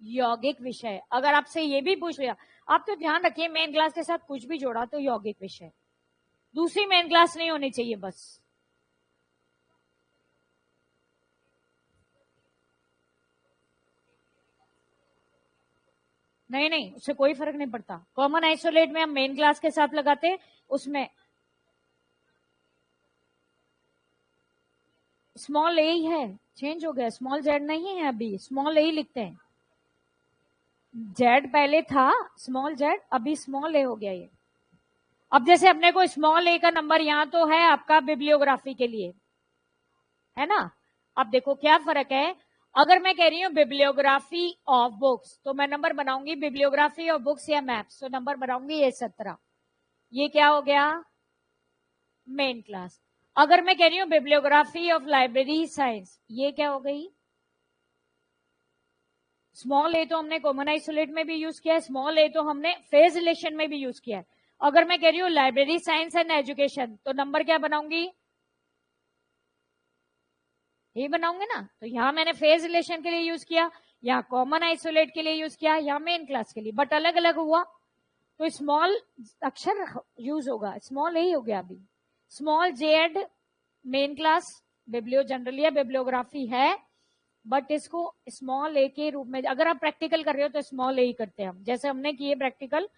यौगिक विषय। अगर आपसे ये भी पूछ लिया, आप तो ध्यान रखिए मेन क्लास के साथ कुछ भी जोड़ा तो यौगिक विषय, दूसरी मेन क्लास नहीं होनी चाहिए बस। नहीं, उससे कोई फर्क नहीं पड़ता। कॉमन आइसोलेट में हम मेन क्लास के साथ लगाते, उसमें स्मॉल ए ही है, चेंज हो गया, स्मॉल जेड नहीं है, अभी स्मॉल ए ही लिखते हैं। जेड पहले था स्मॉल जेड, अभी स्मॉल ए हो गया ये। अब जैसे अपने को स्मॉल ए का नंबर यहां तो है आपका बिब्लियोग्राफी के लिए, है ना। अब देखो क्या फर्क है, अगर मैं कह रही हूँ बिब्लियोग्राफी ऑफ बुक्स तो मैं नंबर बनाऊंगी बिब्लियोग्राफी ऑफ बुक्स या मैप्स, तो नंबर बनाऊंगी ये 17, ये क्या हो गया मेन क्लास। अगर मैं कह रही हूँ बिब्लियोग्राफी ऑफ लाइब्रेरी साइंस, ये क्या हो गई स्मॉल ए, तो हमने कॉमन आइसोलेट में भी यूज किया है, स्मॉल ए तो हमने फेज रिलेशन में भी यूज किया है। अगर मैं कह रही हूँ लाइब्रेरी साइंस एंड एजुकेशन, तो नंबर क्या बनाऊंगी ये बनाऊंगे ना। तो यहां मैंने फेज रिलेशन के लिए यूज किया, यहाँ कॉमन आइसोलेट के लिए यूज किया, यहाँ मेन क्लास के लिए, बट अलग अलग हुआ तो स्मॉल अक्षर यूज होगा, स्मॉल ए ही हो गया अभी। Small Z main class biblio generally है, बिब्लियोग्राफी है, बट इसको स्मॉल ए के रूप में अगर आप प्रैक्टिकल कर रहे हो तो स्मॉल ए ही करते हैं हम, जैसे हमने किए प्रैक्टिकल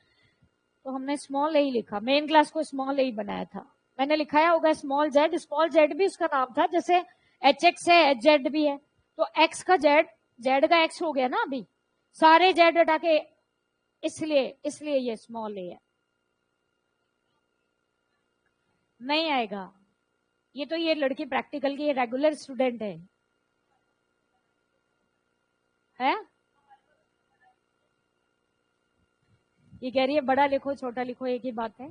तो हमने स्मॉल ए ही लिखा, मेन क्लास को स्मॉल ए ही बनाया था। मैंने लिखाया होगा स्मॉल जेड भी उसका नाम था, जैसे एच एक्स है एच जेड भी है, तो एक्स का जेड का एक्स हो गया ना अभी, सारे जेड हटा के, इसलिए ये स्मॉल ए है। नहीं आएगा, ये तो ये लड़की प्रैक्टिकल की रेगुलर स्टूडेंट है? ये कह रही है बड़ा लिखो छोटा लिखो एक ही बात है।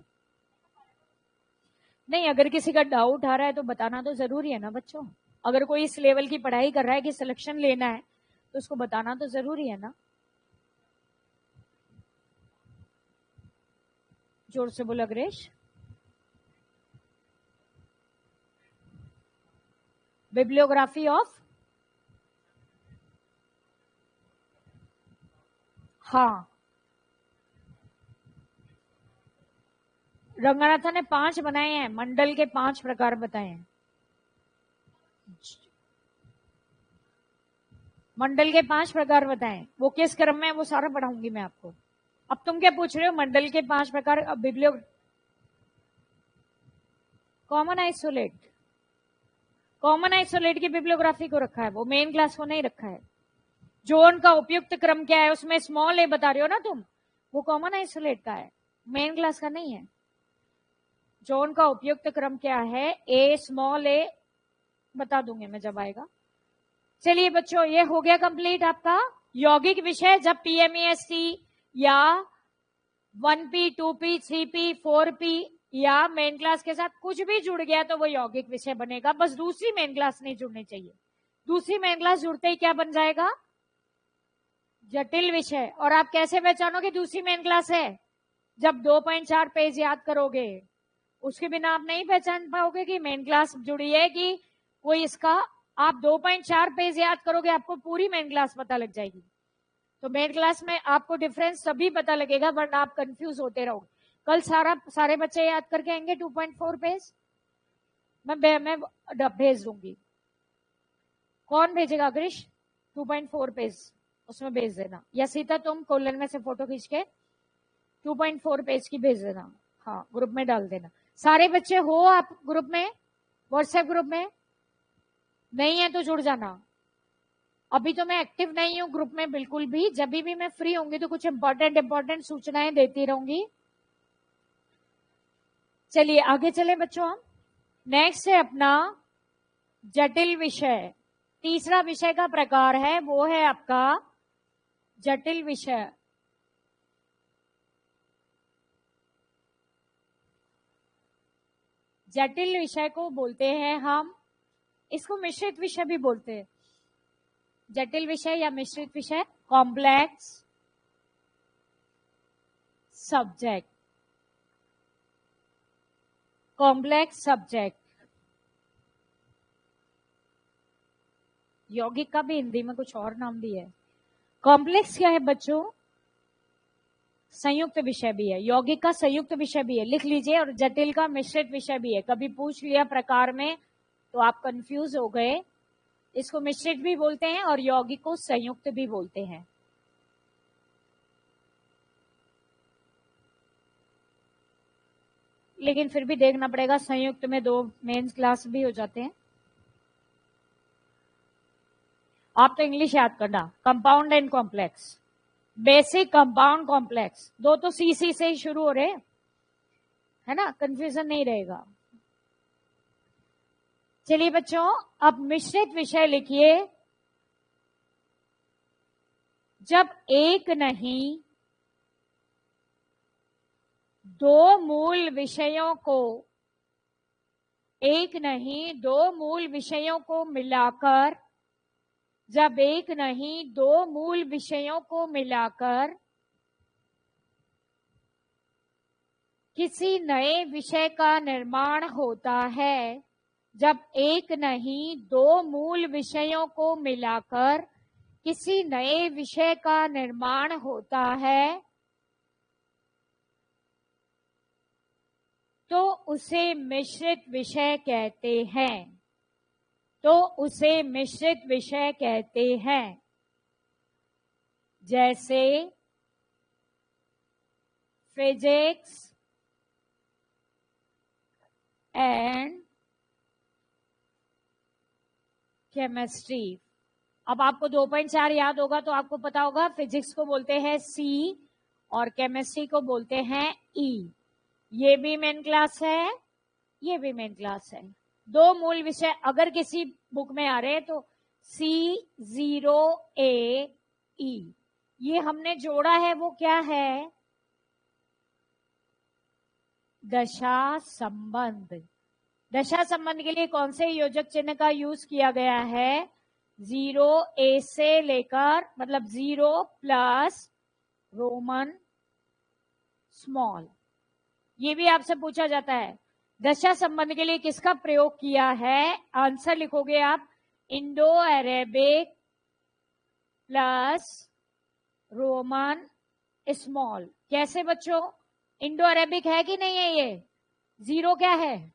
नहीं, अगर किसी का डाउट आ रहा है तो बताना तो जरूरी है ना बच्चों। अगर कोई इस लेवल की पढ़ाई कर रहा है कि सिलेक्शन लेना है तो उसको बताना तो जरूरी है ना। जोर से बोलो अग्रेश। बिब्लियोग्राफी ऑफ, हाँ, रंगनाथा ने 5 बनाए हैं, मंडल के 5 प्रकार बताए हैं। मंडल के 5 प्रकार बताएं, वो किस क्रम में है वो सारा पढ़ाऊंगी मैं आपको। अब तुम क्या पूछ रहे हो? मंडल के 5 प्रकार। अब बिब्लियो कॉमन आइसोलेट की बिब्लियोग्राफी को रखा है, वो मेन क्लास को नहीं रखा है। जोन का उपयुक्त क्रम क्या है उसमें स्मॉल ए बता रहे हो ना तुम, वो कॉमन आइसोलेट का है, मेन क्लास का नहीं है। जोन का उपयुक्त क्रम क्या है, ए स्मॉल ए बता दूंगी मैं जब आएगा। चलिए बच्चों, ये हो गया कंप्लीट आपका यौगिक विषय। जब पीएमईएसटी या 1P 2P 3P 4P या मेन क्लास के साथ कुछ भी जुड़ गया तो वो यौगिक विषय बनेगा। बस दूसरी मेन क्लास नहीं जुड़नी चाहिए। दूसरी मेन क्लास जुड़ते ही क्या बन जाएगा? जटिल विषय। और आप कैसे पहचानोगे दूसरी मेन क्लास है? जब 2.4 पेज याद करोगे, उसके बिना आप नहीं पहचान पाओगे कि मेन क्लास जुड़ी है कि कोई इसका। आप 2.4 पेज याद करोगे, आपको पूरी मेन क्लास पता लग जाएगी। तो मेन क्लास में आपको डिफरेंस तभी पता लगेगा, वरना आप कंफ्यूज होते रहोगे। कल सारे बच्चे याद करके आएंगे 2.4 पेज, मैं भेज दूंगी। कौन भेजेगा अग्रिश? 2.4 पेज उसमें भेज देना, या सीता तुम कोलन में से फोटो खींच के 2.4 पेज की भेज देना। हाँ, ग्रुप में डाल देना। सारे बच्चे हो आप ग्रुप में, व्हाट्सएप ग्रुप में? नहीं है तो जुड़ जाना। अभी तो मैं एक्टिव नहीं हूं ग्रुप में बिल्कुल भी, जब भी मैं फ्री होंगी तो कुछ इंपॉर्टेंट सूचनाएं देती रहूंगी। चलिए आगे चले बच्चों, हम नेक्स्ट है अपना जटिल विषय। तीसरा विषय का प्रकार है वो है आपका जटिल विषय। जटिल विषय को बोलते हैं हम, इसको मिश्रित विषय भी बोलते हैं। जटिल विषय या मिश्रित विषय, कॉम्प्लेक्स सब्जेक्ट। कॉम्प्लेक्स सब्जेक्ट, यौगिक का भी हिंदी में कुछ और नाम भी है। कॉम्प्लेक्स क्या है बच्चों? संयुक्त विषय भी है। यौगिक का संयुक्त विषय भी है, लिख लीजिए। और जटिल का मिश्रित विषय भी है। कभी पूछ लिया प्रकार में तो आप कंफ्यूज हो गए। इसको मिश्रित भी बोलते हैं और यौगिक को संयुक्त भी बोलते हैं। लेकिन फिर भी देखना पड़ेगा, संयुक्त में 2 मेंस क्लास भी हो जाते हैं। आप तो इंग्लिश याद करना, compound and complex. Basic, compound, complex, 2 तो सीसी से ही शुरू हो रहे है ना, कंफ्यूजन नहीं रहेगा। चलिए बच्चों, अब मिश्रित विषय लिखिए। जब एक नहीं 2 मूल विषयों को, एक नहीं 2 मूल विषयों को मिलाकर, जब एक नहीं 2 मूल विषयों को मिलाकर किसी नए विषय का निर्माण होता है, जब एक नहीं 2 मूल विषयों को मिलाकर किसी नए विषय का निर्माण होता है, तो उसे मिश्रित विषय कहते हैं। तो उसे मिश्रित विषय कहते हैं। जैसे फिजिक्स एंड केमिस्ट्री। अब आपको 2.4 याद होगा तो आपको पता होगा फिजिक्स को बोलते हैं सी और केमिस्ट्री को बोलते हैं ई। ये भी मेन क्लास है, ये भी मेन क्लास है। दो मूल विषय अगर किसी बुक में आ रहे हैं तो C0AE। ये हमने जोड़ा है वो क्या है? दशा संबंध। दशा संबंध के लिए कौन से योजक चिन्ह का यूज किया गया है? 0A से लेकर मतलब 0 प्लस रोमन स्मॉल। ये भी आपसे पूछा जाता है। दशा संबंध के लिए किसका प्रयोग किया है? आंसर लिखोगे आप Indo Arabic plus Roman small. कैसे बच्चों? इंडो अरेबिक है कि नहीं है? ये 0 क्या है?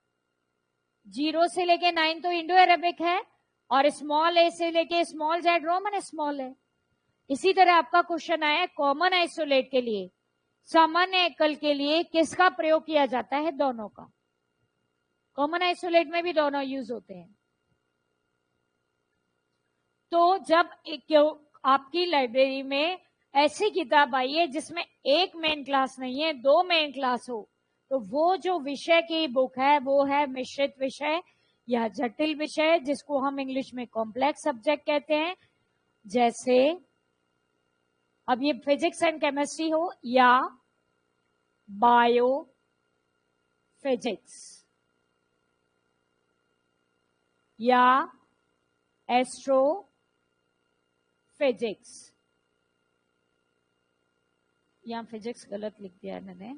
0 से लेके 9 तो इंडो अरेबिक है और स्मॉल ए से लेके स्मॉल जेड रोमन स्मॉल है। इसी तरह आपका क्वेश्चन आया कॉमन आइसोलेट के लिए, सामान्य एकल के लिए किसका प्रयोग किया जाता है? दोनों का। कॉमन आइसोलेट में भी दोनों यूज होते हैं। तो जब आपकी लाइब्रेरी में ऐसी किताब आई है जिसमें एक मेन क्लास नहीं है, 2 मेन क्लास हो, तो वो जो विषय की बुक है वो है मिश्रित विषय या जटिल विषय, जिसको हम इंग्लिश में कॉम्प्लेक्स सब्जेक्ट कहते हैं। जैसे अब ये फिजिक्स एंड केमिस्ट्री हो या बायो फिजिक्स या एस्ट्रो फिजिक्स। यहां फिजिक्स गलत लिख दिया है मैंने।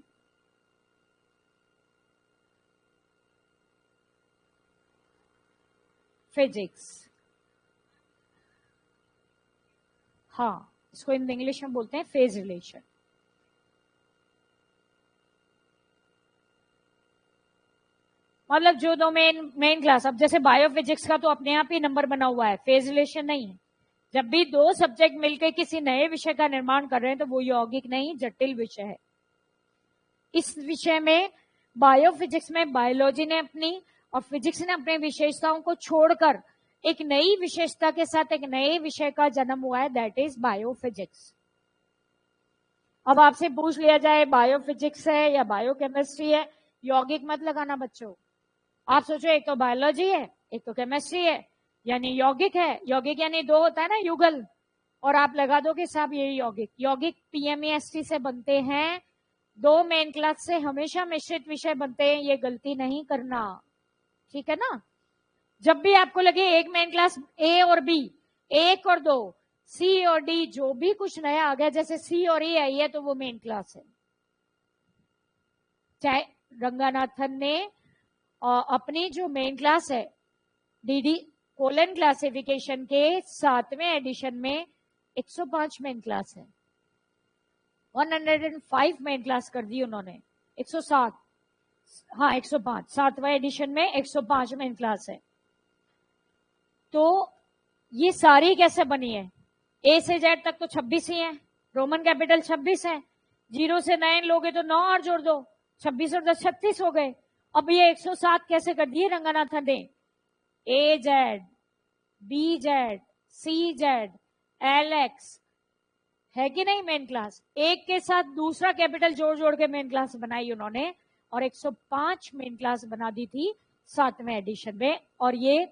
फिजिक्स, हाँ, इसको इन इंग्लिश में बोलते हैं फेज रिलेशन। मतलब जो दो मेन क्लास, अब जैसे बायोफिजिक्स का तो अपने आप ही नंबर बना हुआ है, फेज रिलेशन नहीं है। जब भी 2 सब्जेक्ट मिलकर किसी नए विषय का निर्माण कर रहे हैं तो वो यौगिक नहीं जटिल विषय है। इस विषय में बायोफिजिक्स में बायोलॉजी ने अपनी और फिजिक्स ने अपनी विशेषताओं को छोड़कर एक नई विशेषता के साथ एक नए विषय का जन्म हुआ है, दैट इज बायोफिजिक्स। अब आपसे पूछ लिया जाए बायोफिजिक्स है या बायोकेमिस्ट्री है, यौगिक मत लगाना बच्चों। आप सोचो एक तो बायोलॉजी है एक तो केमिस्ट्री है, यानी यौगिक है। यौगिक यानी 2 होता है ना, युगल, और आप लगा दो कि साहब ये यौगिक। यौगिक PMEST से बनते हैं, 2 मेन क्लास से हमेशा मिश्रित विषय बनते हैं, ये गलती नहीं करना, ठीक है ना। जब भी आपको लगे एक मेन क्लास A और B, 1 और 2, C और D, जो भी कुछ नया आ गया, जैसे C और E आई है तो वो मेन क्लास है। चाहे रंगानाथन ने अपनी जो मेन क्लास है DD कोलन क्लासिफिकेशन के 7वें एडिशन में 105 मेन क्लास है, 105 मेन क्लास कर दी उन्होंने, 107, हाँ 105, 7वां एडिशन में 105 मेन क्लास है। तो ये सारी कैसे बनी है? A से Z तक तो 26 ही है, रोमन कैपिटल 26 है, 0 से 9 लोगे तो 9 और जोड़ दो, 26 और 10 36 हो गए। अब ये 107 कैसे कर दिए रंगानाथन ने? AZ, BZ, CZ, LX है कि नहीं मेन क्लास, एक के साथ दूसरा कैपिटल जोड़ जोड़ के मेन क्लास बनाई उन्होंने और 105 मेन क्लास बना दी थी 7वें एडिशन में। और ये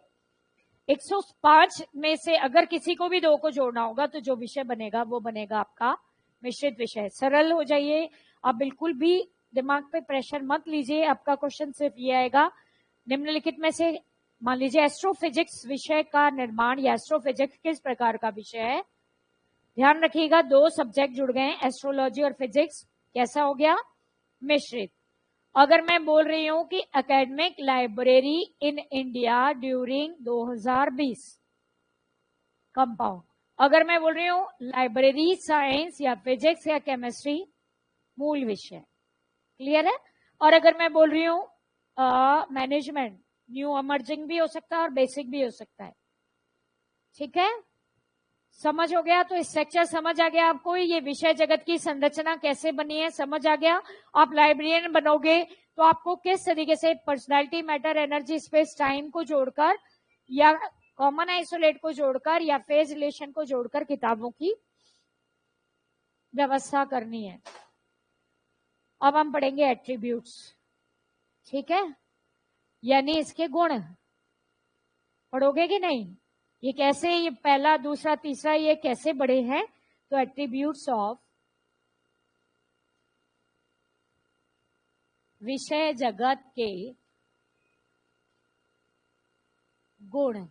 105 में से अगर किसी को भी 2 को जोड़ना होगा तो जो विषय बनेगा वो बनेगा आपका मिश्रित विषय। सरल हो जाइए, आप बिल्कुल भी दिमाग पे प्रेशर मत लीजिए। आपका क्वेश्चन सिर्फ ये आएगा, निम्नलिखित में से मान लीजिए एस्ट्रोफिजिक्स विषय का निर्माण या एस्ट्रोफिजिक्स किस प्रकार का विषय है। ध्यान रखिएगा 2 सब्जेक्ट जुड़ गए, एस्ट्रोलॉजी और फिजिक्स, कैसा हो गया? मिश्रित। अगर मैं बोल रही हूं कि academic library in India during 2020 compound, अगर मैं बोल रही हूं लाइब्रेरी साइंस या फिजिक्स या केमिस्ट्री मूल विषय, क्लियर है। और अगर मैं बोल रही हूं मैनेजमेंट, न्यू एमर्जिंग भी हो सकता है और बेसिक भी हो सकता है, ठीक है। समझ हो गया? तो स्ट्रक्चर समझ आ गया आपको, ये विषय जगत की संरचना कैसे बनी है समझ आ गया। आप लाइब्रेरियन बनोगे तो आपको किस तरीके से personality, matter, energy, space, time को जोड़कर या कॉमन आइसोलेट को जोड़कर या फेज रिलेशन को जोड़कर किताबों की व्यवस्था करनी है। अब हम पढ़ेंगे एट्रीब्यूट्स, ठीक है, यानी इसके गुण। पढ़ोगे कि नहीं? ये कैसे, ये पहला, दूसरा, तीसरा, ये कैसे बड़े हैं? तो एट्रीब्यूट्स ऑफ विषय जगत के गुण।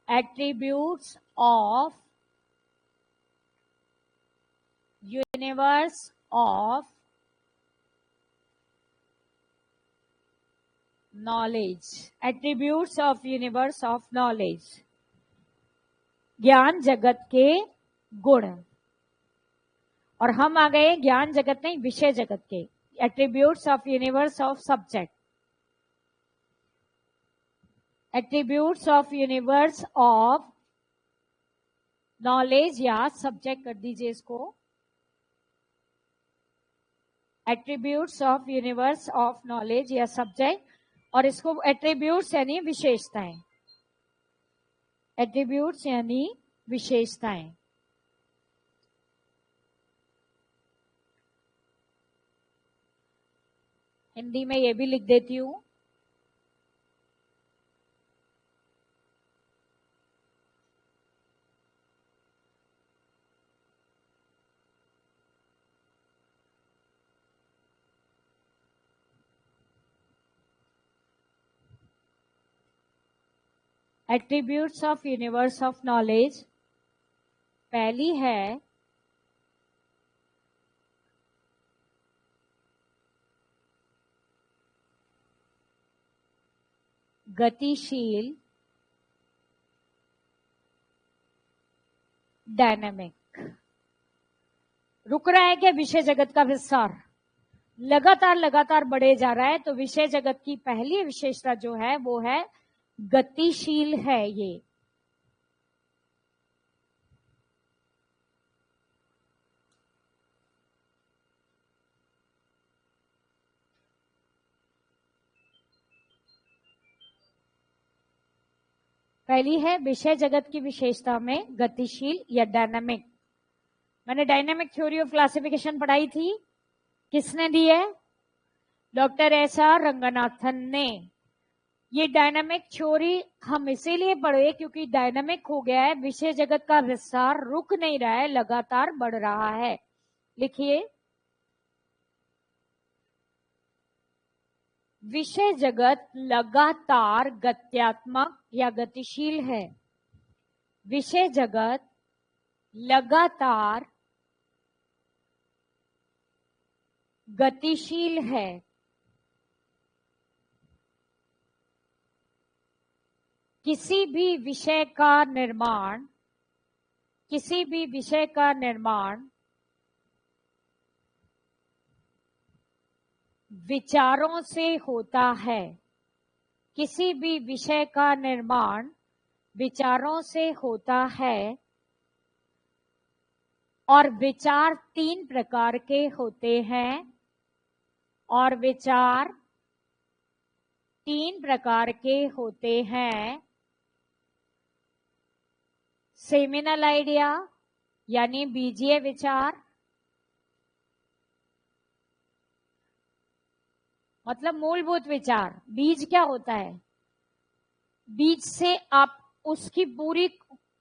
Attributes of universe of knowledge. Attributes of universe of knowledge, ज्ञान जगत के गुण। और हम आ गए ज्ञान जगत नहीं, विषय जगत के। Attributes of universe of subject. Attributes of universe of knowledge या सब्जेक्ट कर दीजिए इसको। Attributes of universe of knowledge या सब्जेक्ट, और इसको एट्रीब्यूट्स यानी विशेषताएं। एट्रीब्यूट्स यानी विशेषताएं। हिंदी में ये भी लिख देती हूं। Attributes of universe of knowledge, पहली है गतिशील, डायनामिक। रुक रहा है क्या विषय जगत का विस्तार? लगातार लगातार बढ़े जा रहा है। तो विषय जगत की पहली विशेषता जो है वो है गतिशील है। ये पहली है विषय जगत की विशेषता में गतिशील या डायनामिक। मैंने डायनामिक थ्योरी ऑफ क्लासिफिकेशन पढ़ाई थी, किसने दी है? Doctor SR. रंगनाथन ने। ये डायनामिक थ्योरी हम इसीलिए पढ़े क्योंकि डायनामिक हो गया है, विषय जगत का विस्तार रुक नहीं रहा है, लगातार बढ़ रहा है। लिखिए, विषय जगत लगातार गत्यात्मक या गतिशील है। विषय जगत लगातार गतिशील है। किसी भी विषय का निर्माण, किसी भी विषय का निर्माण विचारों से होता है। किसी भी विषय का निर्माण विचारों से होता है, और विचार 3 प्रकार के होते हैं। और विचार 3 प्रकार के होते हैं। सेमिनल आइडिया यानी बीजीय विचार, मतलब मूलभूत विचार। बीज क्या होता है? बीज से आप उसकी पूरी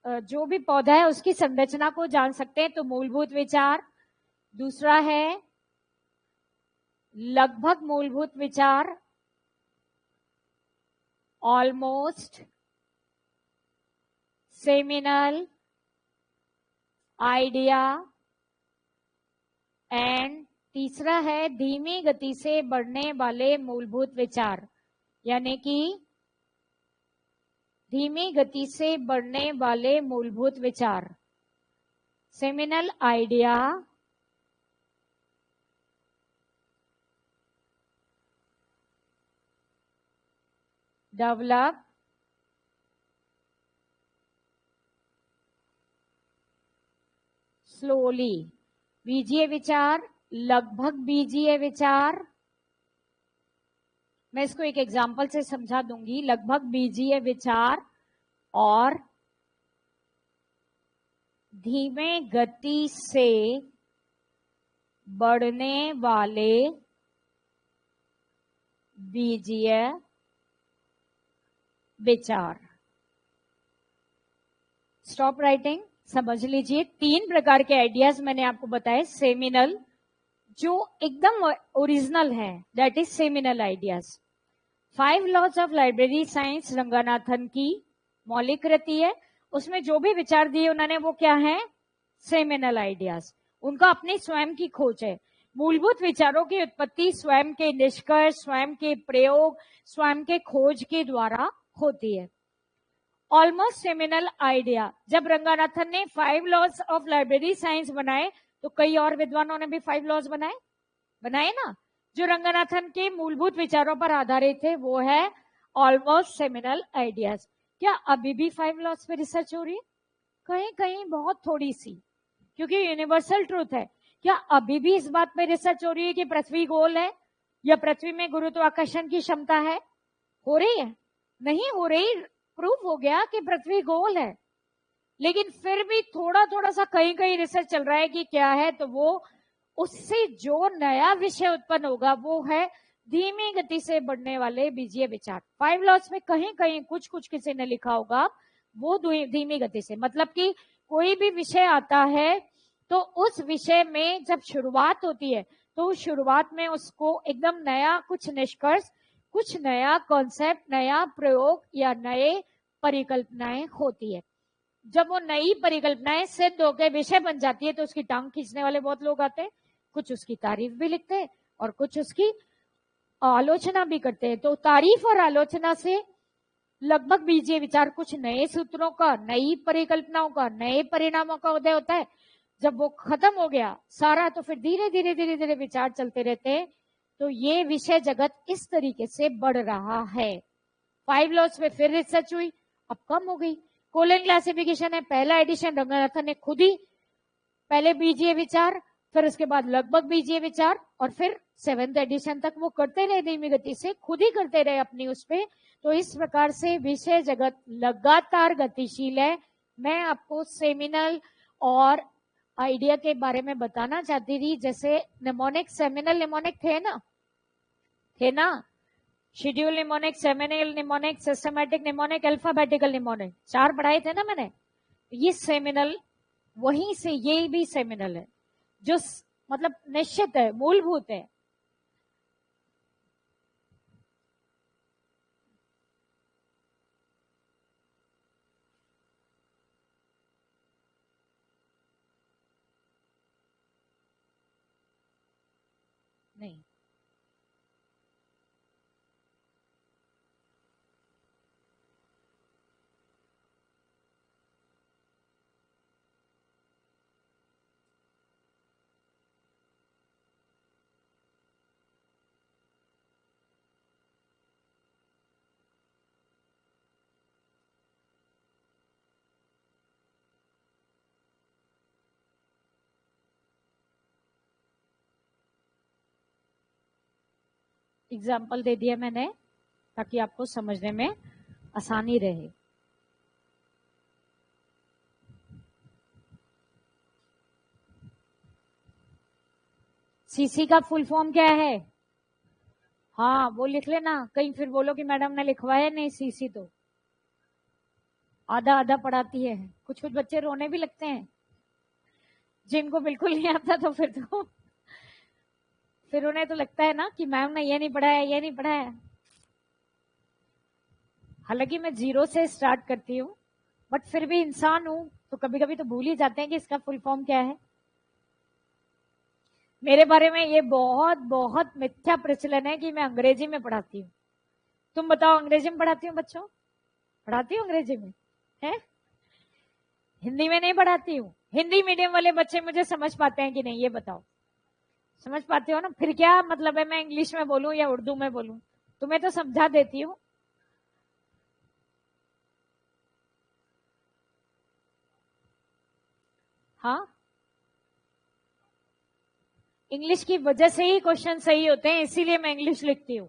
जो भी पौधा है उसकी संरचना को जान सकते हैं, तो मूलभूत विचार। दूसरा है लगभग मूलभूत विचार, ऑलमोस्ट सेमिनल आइडिया। एंड तीसरा है धीमी गति से बढ़ने वाले मूलभूत विचार, यानी कि धीमी गति से बढ़ने वाले मूलभूत विचार। Seminal idea, develop slowly. बीजीय विचार, लगभग बीजीय विचार, मैं इसको एक एग्जांपल से समझा दूंगी। लगभग बीजीय विचार और धीमे गति से बढ़ने वाले बीजीय विचार। स्टॉप राइटिंग, समझ लीजिए। 3 प्रकार के आइडियाज मैंने आपको बताए। सेमिनल, जो एकदम ओरिजिनल है, that is seminal ideas. 5 laws of library science Ranganathan की मौलिक कृति है। उसमें जो भी विचार दिए उन्होंने, वो क्या है? Seminal ideas. उनका अपनी स्वयं की खोज है। मूलभूत विचारों की उत्पत्ति स्वयं के निष्कर्ष, स्वयं के प्रयोग, स्वयं के खोज के द्वारा होती है। ऑलमोस्ट सेमिनल आइडिया, जब रंगनाथन ने 5 लॉज ऑफ लाइब्रेरी साइंस बनाए, तो कई और विद्वानों ने भी 5 लॉज बनाए ना, जो रंगनाथन के मूलभूत विचारों पर आधारित थे। वो है ऑलमोस्ट सेमिनल आइडियाज। क्या अभी भी 5 लॉज पे रिसर्च हो रही है? कहीं कहीं बहुत थोड़ी सी, क्योंकि यूनिवर्सल ट्रूथ है। क्या अभी भी इस बात पे रिसर्च हो रही है कि पृथ्वी गोल है या पृथ्वी में गुरुत्वाकर्षण की क्षमता है? हो रही है? नहीं हो रही। प्रूफ हो गया कि पृथ्वी गोल है, लेकिन फिर भी थोड़ा थोड़ा सा कहीं कहीं रिसर्च चल रहा है कि क्या है। तो वो उससे जो नया विषय उत्पन्न होगा वो है धीमी गति से बढ़ने वाले बीजीय विचार। 5 लॉज में कहीं कहीं कुछ कुछ किसी ने लिखा होगा, वो धीमी गति से, मतलब कि कोई भी विषय आता है तो उस विषय में जब शुरुआत होती है तो उस शुरुआत में उसको एकदम नया कुछ निष्कर्ष, कुछ नया कॉन्सेप्ट, नया प्रयोग या नए परिकल्पनाएं होती है। जब वो नई परिकल्पनाएं सिद्ध होकर विषय बन जाती है तो उसकी टांग खींचने वाले बहुत लोग आते हैं। कुछ उसकी तारीफ भी लिखते हैं और कुछ उसकी आलोचना भी करते हैं। तो तारीफ और आलोचना से लगभग बीजीय विचार कुछ नए सूत्रों का, नई परिकल्पनाओं का, नए परिणामों का उदय होता है। जब वो खत्म हो गया सारा, तो फिर धीरे धीरे धीरे धीरे विचार चलते रहते हैं। तो ये विषय जगत इस तरीके से बढ़ रहा है। 5 लॉज में फिर रिसर्च हुई, अब कम हो गई। कोलन क्लासिफिकेशन है, पहला एडिशन रंगनाथन ने खुद ही, पहले बीजीय विचार, फिर उसके बाद लगभग बीजीय विचार, और फिर 7th एडिशन तक वो करते रहे धीमी गति से, खुद ही करते रहे अपनी उस पे। तो इस प्रकार से विषय जगत लगातार गतिशील है। मैं आपको सेमिनल और आइडिया के बारे में बताना चाहती थी। जैसे निमोनिक, सेमिनल निमोनिक थे ना, schedule mnemonic, seminal mnemonic, systematic mnemonic, alphabetical mnemonic, 4 पढ़ाए थे ना मैंने। ये सेमिनल, वहीं से ये भी सेमिनल है, जो मतलब निश्चित है, मूलभूत है। नहीं, एग्जाम्पल दे दिया मैंने ताकि आपको समझने में आसानी रहे। सीसी का फुल फॉर्म क्या है? हाँ, वो लिख लेना, कहीं फिर बोलो कि मैडम ने लिखवाया नहीं। सीसी तो आधा आधा पढ़ाती है। कुछ कुछ बच्चे रोने भी लगते हैं जिनको बिल्कुल नहीं आता, तो फिर उन्हें तो लगता है ना कि मैम ने ये नहीं पढ़ाया, ये नहीं पढ़ाया। हालांकि मैं 0 से स्टार्ट करती हूँ, बट फिर भी इंसान हूं तो कभी कभी तो भूल ही जाते हैं कि इसका फुल फॉर्म क्या है। मेरे बारे में ये बहुत बहुत मिथ्या प्रचलन है कि मैं अंग्रेजी में पढ़ाती हूँ। तुम बताओ, अंग्रेजी में पढ़ाती हूँ बच्चों? पढ़ाती हूँ अंग्रेजी में, है? हिंदी में नहीं पढ़ाती हूँ। हिंदी मीडियम वाले बच्चे मुझे समझ पाते हैं कि नहीं, ये बताओ? समझ पाते हो ना? फिर क्या मतलब है मैं इंग्लिश में बोलूं या उर्दू में बोलूं? तुम्हें तो समझा देती हूँ। हाँ, इंग्लिश की वजह से ही क्वेश्चन सही होते हैं, इसीलिए मैं इंग्लिश लिखती हूँ।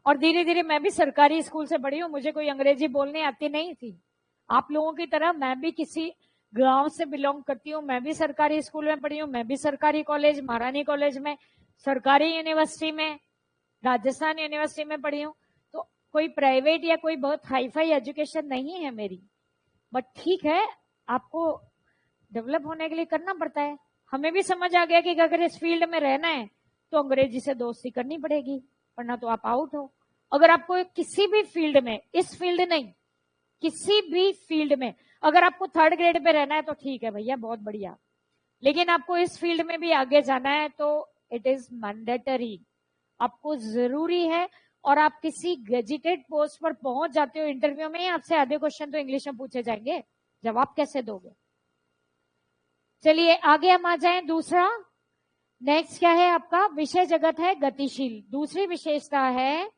और धीरे धीरे मैं भी सरकारी स्कूल से पढ़ी हूँ, मुझे कोई अंग्रेजी बोलने आती नहीं थी। आप लोगों की तरह मैं भी किसी गांव से बिलोंग करती हूँ, मैं भी सरकारी स्कूल में पढ़ी हूँ, मैं भी सरकारी कॉलेज, महारानी कॉलेज में, सरकारी यूनिवर्सिटी में, राजस्थान यूनिवर्सिटी में पढ़ी हूँ। तो कोई प्राइवेट या कोई बहुत हाई फाई एजुकेशन नहीं है मेरी, बट ठीक है, आपको डेवलप होने के लिए करना पड़ता है। हमें भी समझ आ गया कि अगर इस फील्ड में रहना है तो अंग्रेजी से दोस्ती करनी पड़ेगी, वरना तो आप आउट हो। अगर आपको किसी भी फील्ड में, इस फील्ड नहीं, किसी भी फील्ड में अगर आपको थर्ड ग्रेड पे रहना है तो ठीक है भैया, बहुत बढ़िया, लेकिन आपको इस फील्ड में भी आगे जाना है तो इट इज मैंडेटरी, आपको जरूरी है। और आप किसी गेजिटेड पोस्ट पर पहुंच जाते हो, इंटरव्यू में आपसे आधे क्वेश्चन तो इंग्लिश में पूछे जाएंगे, जवाब कैसे दोगे? चलिए आगे हम आ जाएं। दूसरा, नेक्स्ट क्या है आपका? विषय जगत है गतिशील। दूसरी विशेषता है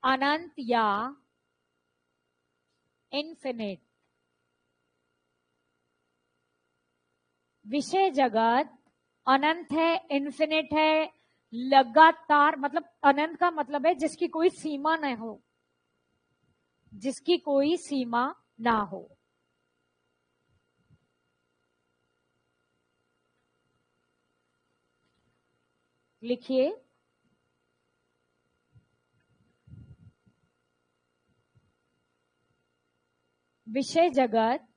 अनंत या इन्फिनिट। विषय जगत अनंत है, इन्फिनिट है, लगातार, मतलब अनंत का मतलब है जिसकी कोई सीमा न हो, जिसकी कोई सीमा ना हो। लिखिए, विषय जगत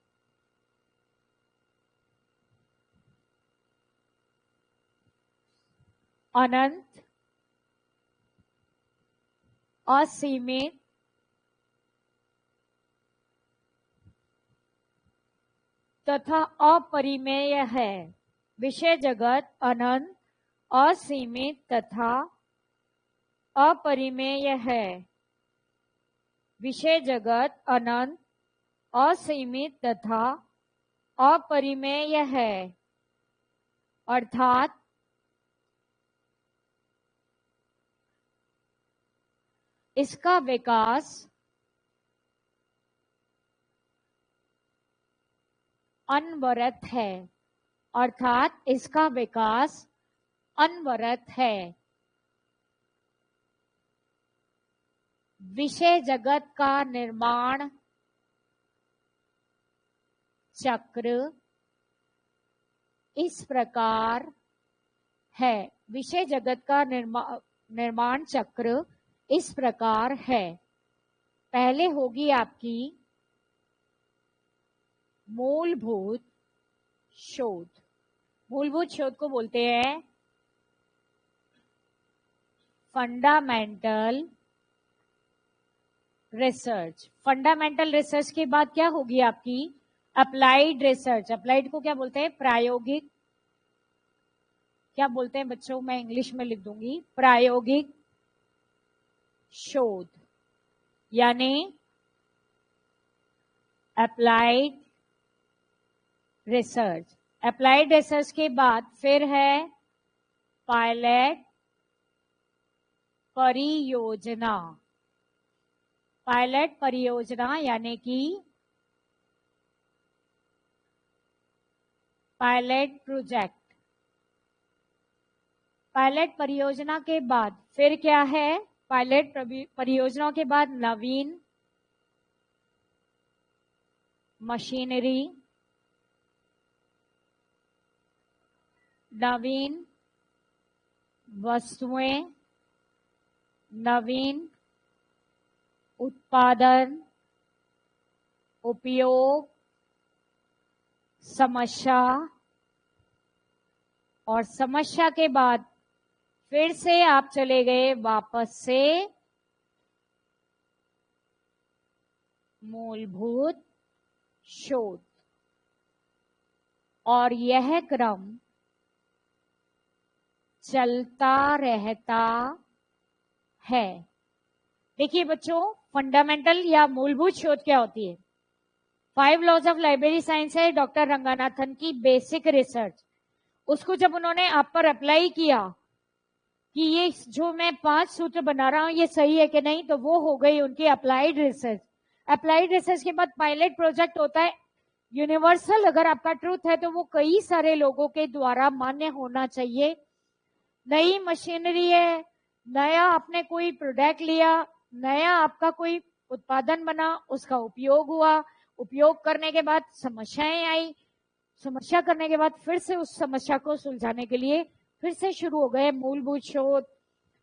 अनंत, असीमित, तथा अपरिमेय है। विषय जगत अनंत, असीमित तथा अपरिमेय है। विषय जगत अनंत, असीमित तथा अपरिमेय है, अर्थात इसका विकास अनवरत है, अर्थात इसका विकास अनवरत है। विषय जगत का निर्माण चक्र इस प्रकार है। विषय जगत का निर्माण चक्र इस प्रकार है। पहले होगी आपकी मूलभूत शोध। मूलभूत शोध को बोलते हैं फंडामेंटल रिसर्च। फंडामेंटल रिसर्च के बाद क्या होगी आपकी अप्लाइड रिसर्च। अप्लाइड को क्या बोलते हैं? प्रायोगिक। क्या बोलते हैं बच्चों? मैं इंग्लिश में लिख दूंगी, प्रायोगिक शोध, यानी अप्लाइड रिसर्च। अप्लाइड रिसर्च के बाद फिर है पायलट परियोजना। पायलट परियोजना यानी कि पायलट प्रोजेक्ट। पायलट परियोजना के बाद फिर क्या है? पायलट परियोजना के बाद नवीन मशीनरी, नवीन वस्तुएं, नवीन उत्पादन, उपयोग, समस्या, और समस्या के बाद फिर से आप चले गए वापस से मूलभूत शोध, और यह क्रम चलता रहता है। देखिए बच्चों, फंडामेंटल या मूलभूत शोध क्या होती है? 5 लॉज ऑफ लाइब्रेरी साइंस है डॉक्टर रंगानाथन की बेसिक रिसर्च। उसको जब उन्होंने आप पर अप्लाई किया कि ये जो मैं 5 सूत्र बना रहा हूं ये सही है कि नहीं, तो वो हो गई उनकी अप्लाइड रिसर्च। अप्लाइड रिसर्च के बाद पायलट प्रोजेक्ट होता है यूनिवर्सल अगर आपका ट्रूथ है तो वो कई सारे लोगों के द्वारा मान्य होना चाहिए। नई मशीनरी है, नया आपने कोई प्रोडक्ट लिया, नया आपका कोई उत्पादन बना, उसका उपयोग हुआ, उपयोग करने के बाद समस्याएं आई, समस्या करने के बाद फिर से उस समस्या को सुलझाने के लिए फिर से शुरू हो गए मूलभूत शोध,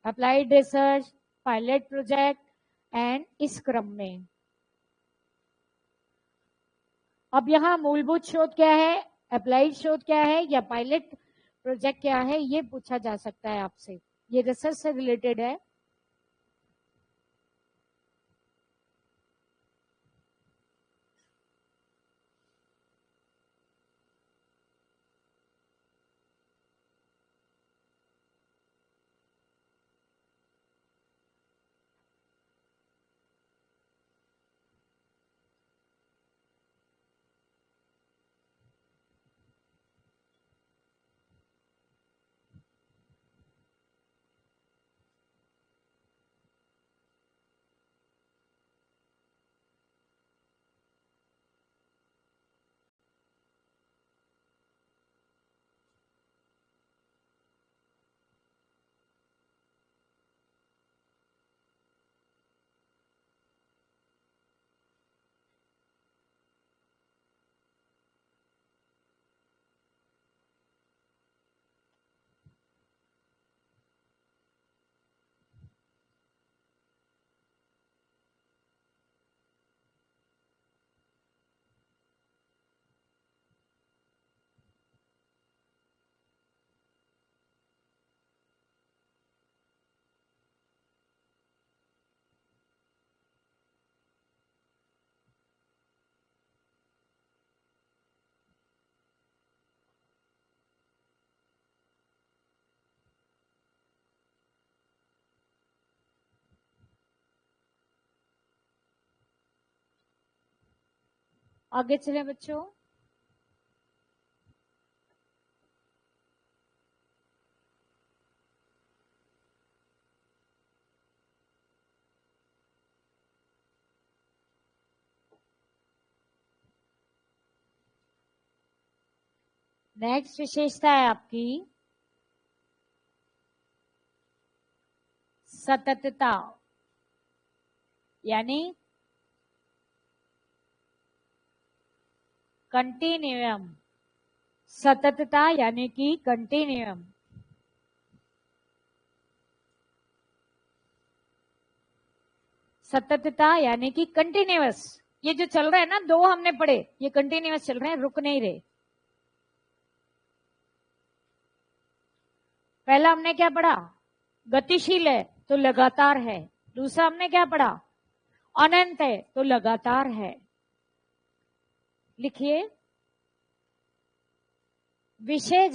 applied research, pilot project and इस क्रम में। अब यहाँ मूलभूत शोध क्या है, अप्लाइड शोध क्या है या पायलट प्रोजेक्ट क्या है, ये पूछा जा सकता है आपसे। ये रिसर्च से रिलेटेड है। आगे चले बच्चों। नेक्स्ट विशेषता है आपकी सततता, यानी कंटिन्यूयम। सततता यानी कि कंटिन्यूयम। सततता यानी कि कंटिन्यूअस। ये जो चल रहा है ना, दो हमने पढ़े, ये कंटिन्यूअस चल रहे हैं, रुक नहीं रहे। पहला हमने क्या पढ़ा, गतिशील है तो लगातार है। दूसरा हमने क्या पढ़ा, अनंत है तो लगातार है। लिखिए, विषय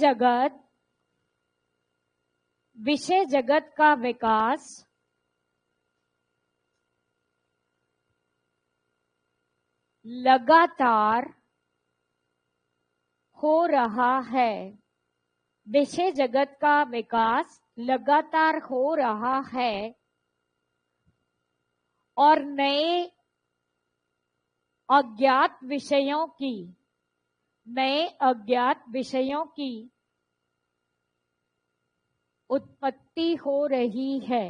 जगत का विकास लगातार हो रहा है। विषय जगत का विकास लगातार हो रहा है और नए अज्ञात विषयों की उत्पत्ति हो रही है।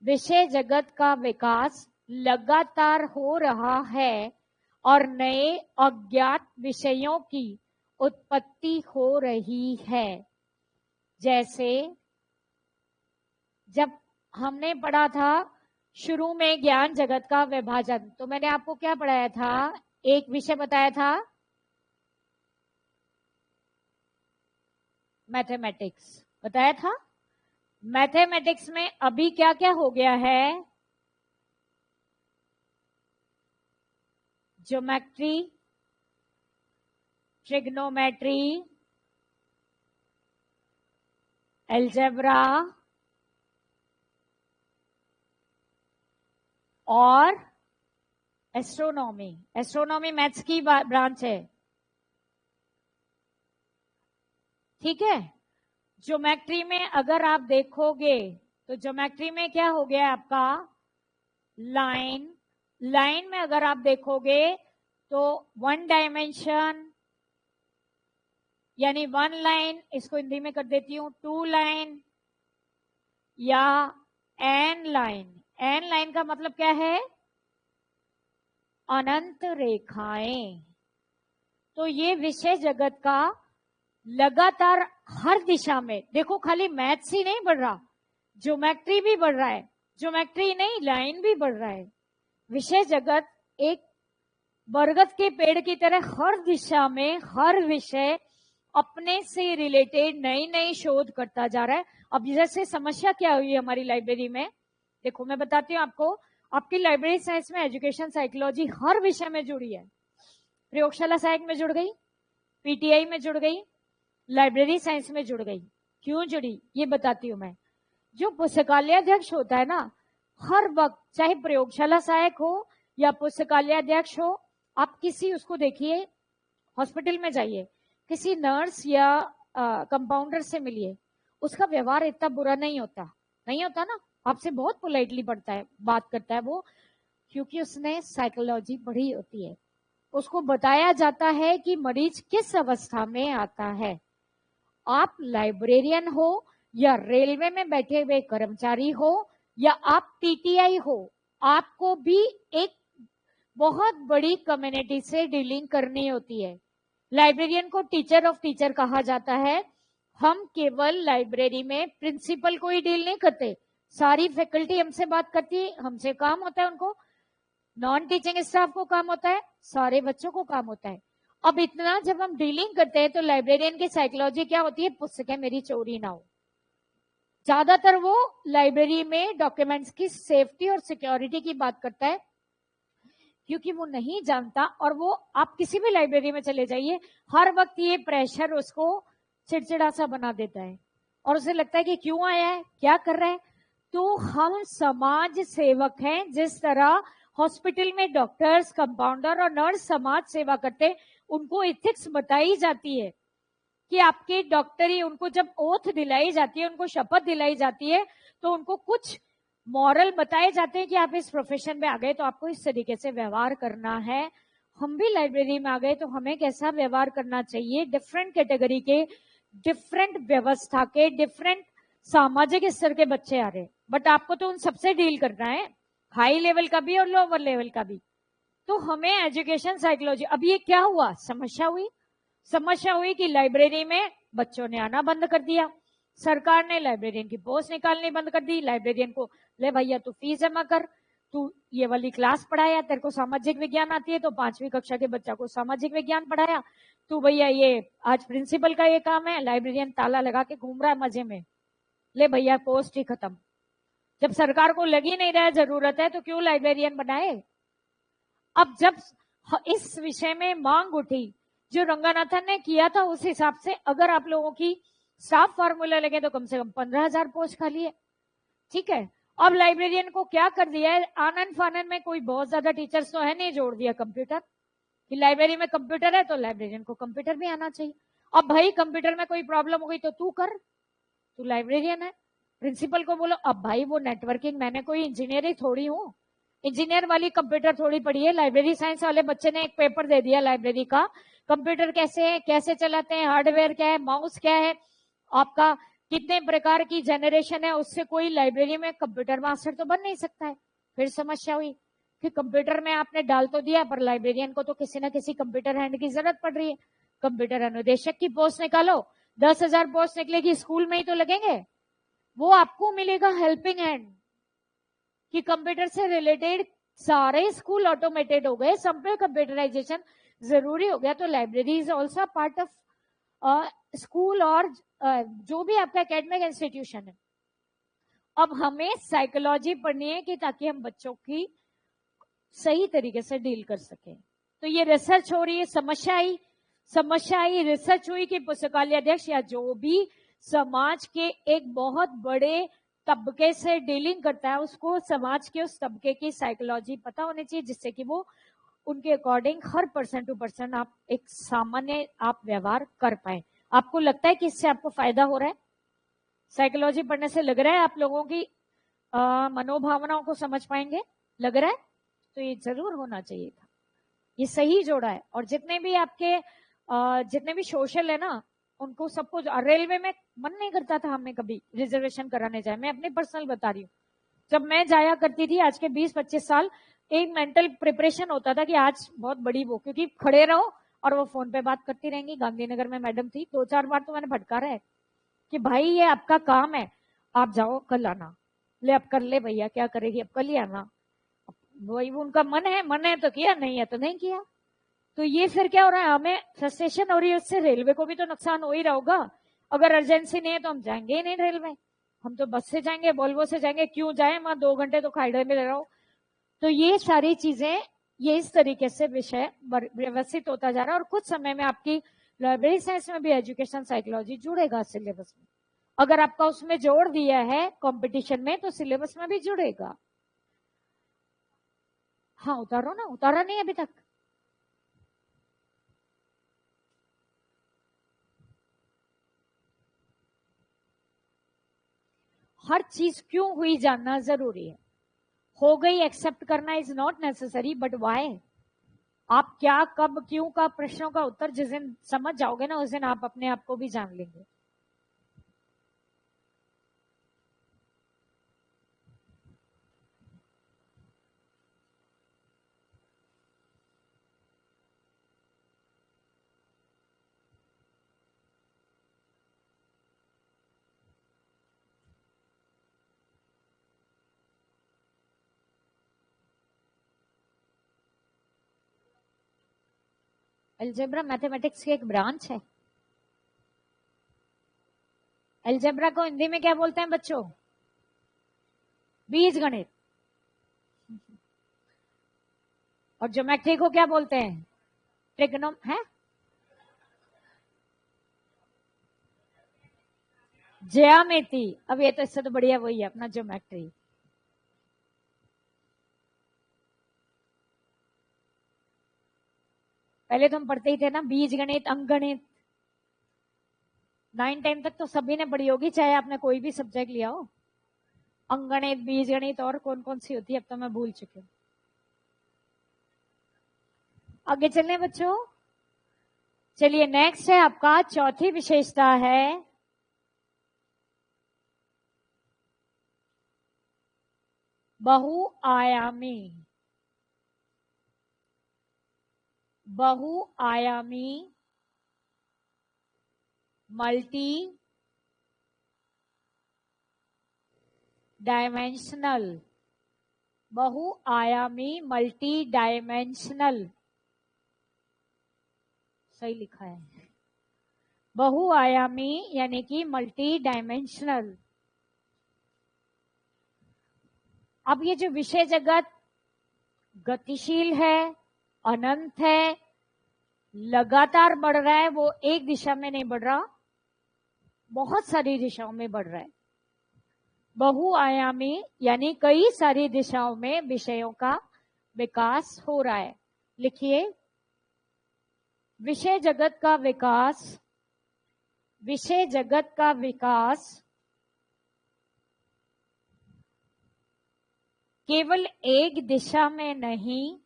विषय जगत का विकास लगातार हो रहा है और नए अज्ञात विषयों की उत्पत्ति हो रही है। जैसे जब हमने पढ़ा था शुरू में ज्ञान जगत का विभाजन, तो मैंने आपको क्या पढ़ाया था, एक विषय बताया था मैथमेटिक्स, बताया था। मैथमेटिक्स में अभी क्या क्या हो गया है, ज्योमेट्री, ट्रिग्नोमेट्री, अलजेब्रा और एस्ट्रोनॉमी। एस्ट्रोनॉमी मैथ्स की ब्रांच है, ठीक है। ज्योमेट्री में अगर आप देखोगे तो ज्योमेट्री में क्या हो गया आपका, लाइन में अगर आप देखोगे तो 1 डायमेंशन यानी 1 लाइन, इसको हिंदी में कर देती हूं 2 लाइन या n लाइन। n लाइन का मतलब क्या है? अनंत रेखाएं। तो ये विषय जगत का लगातार हर दिशा में, देखो खाली मैथ्स ही नहीं बढ़ रहा, ज्योमेट्री भी बढ़ रहा है, ज्योमेट्री नहीं लाइन भी बढ़ रहा है। विषय जगत एक बरगद के पेड़ की तरह हर दिशा में हर विषय अपने से रिलेटेड नई नई शोध करता जा रहा है। अब जैसे समस्या क्या हुई हमारी लाइब्रेरी में, देखो मैं बताती हूँ आपको। आपकी लाइब्रेरी साइंस में एजुकेशन साइकोलॉजी हर विषय में जुड़ी है। प्रयोगशाला सहायक में जुड़ गई, पीटीआई में जुड़ गई, लाइब्रेरी साइंस में जुड़ गई। क्यों जुड़ी ये बताती हूं मैं। जो पुस्तकालयाध्यक्ष होता है ना, हर वक्त चाहे प्रयोगशाला सहायक हो या पुस्तकालयाध्यक्ष हो, आप किसी उसको देखिए, हॉस्पिटल में जाइए, किसी नर्स या कंपाउंडर से मिलिए, उसका व्यवहार इतना बुरा नहीं होता, नहीं होता ना, आपसे बहुत पोलाइटली पढ़ता है, बात करता है वो, क्योंकि उसने साइकोलॉजी पढ़ी होती है। उसको बताया जाता है कि मरीज किस अवस्था में आता है। आप लाइब्रेरियन हो या रेलवे में बैठे हुए कर्मचारी हो या आप टीटीआई हो, आपको भी एक बहुत बड़ी कम्युनिटी से डीलिंग करनी होती है। लाइब्रेरियन को टीचर ऑफ टीचर कहा जाता है। हम केवल लाइब्रेरी में प्रिंसिपल को ही डील नहीं करते, सारी फैकल्टी हमसे बात करती है, हमसे काम होता है उनको, नॉन टीचिंग स्टाफ को काम होता है, सारे बच्चों को काम होता है। अब इतना जब हम डीलिंग करते हैं तो लाइब्रेरियन की साइकोलॉजी क्या होती है? पुस्तकें मेरी चोरी ना हो। ज्यादातर वो लाइब्रेरी में डॉक्यूमेंट्स की सेफ्टी और सिक्योरिटी की बात करता है, क्योंकि वो नहीं जानता। और वो आप किसी भी लाइब्रेरी में चले जाइए, हर वक्त ये प्रेशर उसको चिड़चिड़ा सा बना देता है और उसे लगता है कि क्यों आया है, क्या कर रहा है। तो हम समाज सेवक हैं। जिस तरह हॉस्पिटल में डॉक्टर्स, कंपाउंडर और नर्स समाज सेवा करते, उनको इथिक्स बताई जाती है कि आपके डॉक्टरी, उनको जब ओथ दिलाई जाती है, उनको शपथ दिलाई जाती है, तो उनको कुछ मॉरल बताए जाते हैं कि आप इस प्रोफेशन में आ गए तो आपको इस तरीके से व्यवहार करना है। हम भी लाइब्रेरी में आ गए तो हमें कैसा व्यवहार करना चाहिए। डिफरेंट कैटेगरी के, डिफरेंट व्यवस्था के, डिफरेंट सामाजिक स्तर के बच्चे आ रहे, बट आपको तो उन सबसे डील करना है, हाई लेवल का भी और लोअर लेवल का भी। तो हमें एजुकेशन साइकोलॉजी, अब ये क्या हुआ, समस्या हुई कि लाइब्रेरी में बच्चों ने आना बंद कर दिया, सरकार ने लाइब्रेरियन की पोस्ट निकालनी बंद कर दी। लाइब्रेरियन को, ले भैया तू फीस जमा कर, तू ये वाली क्लास पढ़ाया, तेरे को सामाजिक विज्ञान आती है तो 5वीं कक्षा के बच्चा को सामाजिक विज्ञान पढ़ाया, तू भैया ये आज प्रिंसिपल का ये काम है। लाइब्रेरियन ताला लगा के घूम रहा है मजे में, ले भैया पोस्ट ही खत्म। जब सरकार को लगी नहीं रहा जरूरत है तो क्यों लाइब्रेरियन बनाए। अब जब इस विषय में मांग उठी, जो रंगानाथन ने किया था उस हिसाब से अगर आप लोगों की स्टाफ फार्मूला लगे तो कम से कम 15,000 पोस्ट खाली है, ठीक है। अब लाइब्रेरियन को क्या कर दिया है, आनंद फानन में कोई बहुत ज्यादा टीचर्स तो है नहीं, जोड़ दिया कंप्यूटर, कि लाइब्रेरी में कंप्यूटर है तो लाइब्रेरियन को कंप्यूटर भी आना चाहिए। अब भाई कंप्यूटर में कोई प्रॉब्लम हो गई तो तू कर, तू लाइब्रेरियन है। प्रिंसिपल को बोलो, अब भाई वो नेटवर्किंग, मैंने कोई इंजीनियर ही थोड़ी हूँ, इंजीनियर वाली कंप्यूटर थोड़ी पढ़ी है। लाइब्रेरी साइंस वाले बच्चे ने एक पेपर दे दिया लाइब्रेरी का, कंप्यूटर कैसे है, कैसे चलाते हैं, हार्डवेयर क्या है, माउस क्या है, आपका कितने प्रकार की जनरेशन है, उससे कोई लाइब्रेरी में कंप्यूटर मास्टर तो बन नहीं सकता है। फिर समस्या हुई कि कंप्यूटर में आपने डाल तो दिया, पर लाइब्रेरियन को तो किसी ना किसी कंप्यूटर हैंड की जरूरत पड़ रही है। कंप्यूटर अनुदेशक की पोस्ट निकालो, 10,000 पोस्ट निकलेगी, स्कूल में ही तो लगेंगे, वो आपको मिलेगा हेल्पिंग हैंड, कि कंप्यूटर से रिलेटेड सारे स्कूल ऑटोमेटेड हो गए, सब पे कंप्यूटराइजेशन जरूरी हो गया। तो library is also part of school और जो भी आपका एकेडमिक इंस्टीट्यूशन है। अब हमें साइकोलॉजी पढ़नी है कि ताकि हम बच्चों की सही तरीके से डील कर सके। तो ये रिसर्च हो रही है, समस्या आई, रिसर्च हुई कि पुस्तकालय अध्यक्ष या जो भी समाज के एक बहुत बड़े तबके से डीलिंग करता है, उसको समाज के उस तबके की साइकोलॉजी पता होनी चाहिए, जिससे कि वो उनके अकॉर्डिंग हर पर्सन टू पर्सन आप एक सामान्य आप व्यवहार कर पाए। आपको लगता है कि इससे आपको फायदा हो रहा है? साइकोलॉजी पढ़ने से लग रहा है आप लोगों की मनोभावनाओं को समझ पाएंगे, लग रहा है? तो ये जरूर होना चाहिए था। ये सही जोड़ा है। और जितने भी आपके जितने भी सोशल है ना, उनको सबको, रेलवे में मन नहीं करता था हमें कभी रिजर्वेशन कराने जाए। मैं अपनी पर्सनल बता रही हूँ, जब मैं जाया करती थी आज के 20-25 साल, एक मेंटल प्रिपरेशन होता था कि आज बहुत बड़ी वो, क्योंकि खड़े रहो और वो फोन पे बात करती रहेंगी। गांधीनगर में मैडम थी, 2-4 बार तो मैंने भटकारा है कि भाई ये आपका काम है, आप जाओ कल आना। ले अब कर ले भैया, क्या करेगी, अब कल ही आना। वही उनका मन है तो किया, नहीं है तो नहीं किया। तो ये फिर क्या हो रहा है, हमें फ्रस्ट्रेशन हो रही है उससे, रेलवे को भी तो नुकसान हो ही रहा होगा। अगर अर्जेंसी नहीं है तो हम जाएंगे ही नहीं रेलवे, हम तो बस से जाएंगे, वोल्वो से जाएंगे, क्यों जाए वहां 2 घंटे तो खाइडे में रहो। तो ये सारी चीजें, ये इस तरीके से विषय व्यवस्थित होता जा रहा है। और कुछ समय में आपकी लाइब्रेरी साइंस में भी एजुकेशन साइकोलॉजी जुड़ेगा सिलेबस में। अगर आपका उसमें जोड़ दिया है कंपटीशन में, तो सिलेबस में भी जुड़ेगा। हाँ उतारो ना, उतारा नहीं अभी तक। हर चीज क्यों हुई जानना जरूरी है। हो गई एक्सेप्ट करना is not necessary, but why, आप क्या कब क्यों का प्रश्नों का उत्तर जिस दिन समझ जाओगे ना, उस दिन आप अपने आप को भी जान लेंगे। अलजेब्रा मैथमेटिक्स की एक ब्रांच है। अलजेब्रा को हिंदी में क्या बोलते हैं बच्चों? बीज गणित। और ज्योमेट्री को क्या बोलते हैं? ट्रिग्नोम है, ज्यामिति। अब ये तो इससे तो बढ़िया वही है अपना ज्योमेट्री। पहले तो हम पढ़ते ही थे ना बीज गणित, अंक गणित। 9-10 तक तो सभी ने पढ़ी होगी, चाहे आपने कोई भी सब्जेक्ट लिया हो। अंगणित, बीज गणित और कौन कौन सी होती है अब तो मैं भूल चुकी हूँ। आगे चलने बच्चों, चलिए नेक्स्ट है आपका, चौथी विशेषता है बहुआयामी। बहुआयामी, मल्टी डायमेंशनल। बहुआयामी मल्टी डायमेंशनल, सही लिखा है। बहुआयामी यानी कि मल्टी डायमेंशनल। अब ये जो विषय जगत गतिशील है, अनंत है, लगातार बढ़ रहा है, वो एक दिशा में नहीं बढ़ रहा, बहुत सारी दिशाओं में बढ़ रहा है। बहुआयामी यानी कई सारी दिशाओं में विषयों का विकास हो रहा है। लिखिए, विषय जगत का विकास, विषय जगत का विकास केवल एक दिशा में नहीं,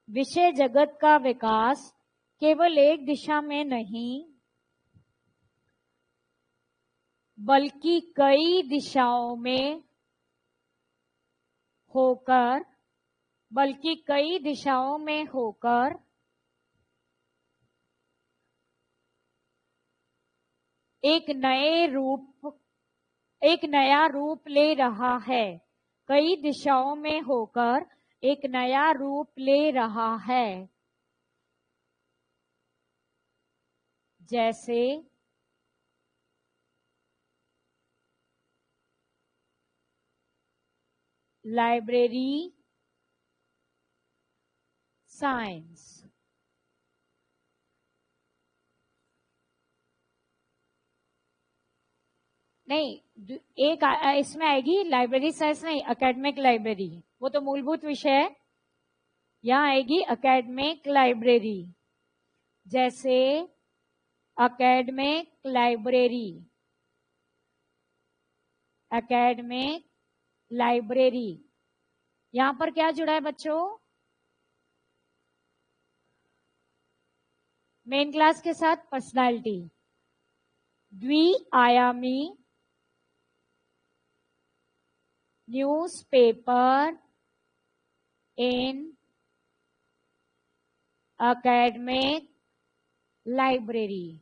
विषय जगत का विकास केवल एक दिशा में नहीं, बल्कि कई दिशाओं में होकर, बल्कि कई दिशाओं में होकर एक नया रूप ले रहा है। कई दिशाओं में होकर एक नया रूप ले रहा है। जैसे लाइब्रेरी साइंस। नहीं, एक इसमें आएगी लाइब्रेरी साइंस, नहीं एकेडमिक लाइब्रेरी, वो तो मूलभूत विषय है। यहां आएगी एकेडमिक लाइब्रेरी। जैसे एकेडमिक लाइब्रेरी, एकेडमिक लाइब्रेरी, यहां पर क्या जुड़ा है बच्चों? मेन क्लास के साथ पर्सनालिटी, द्विआयामी न्यूज़पेपर इन academic library.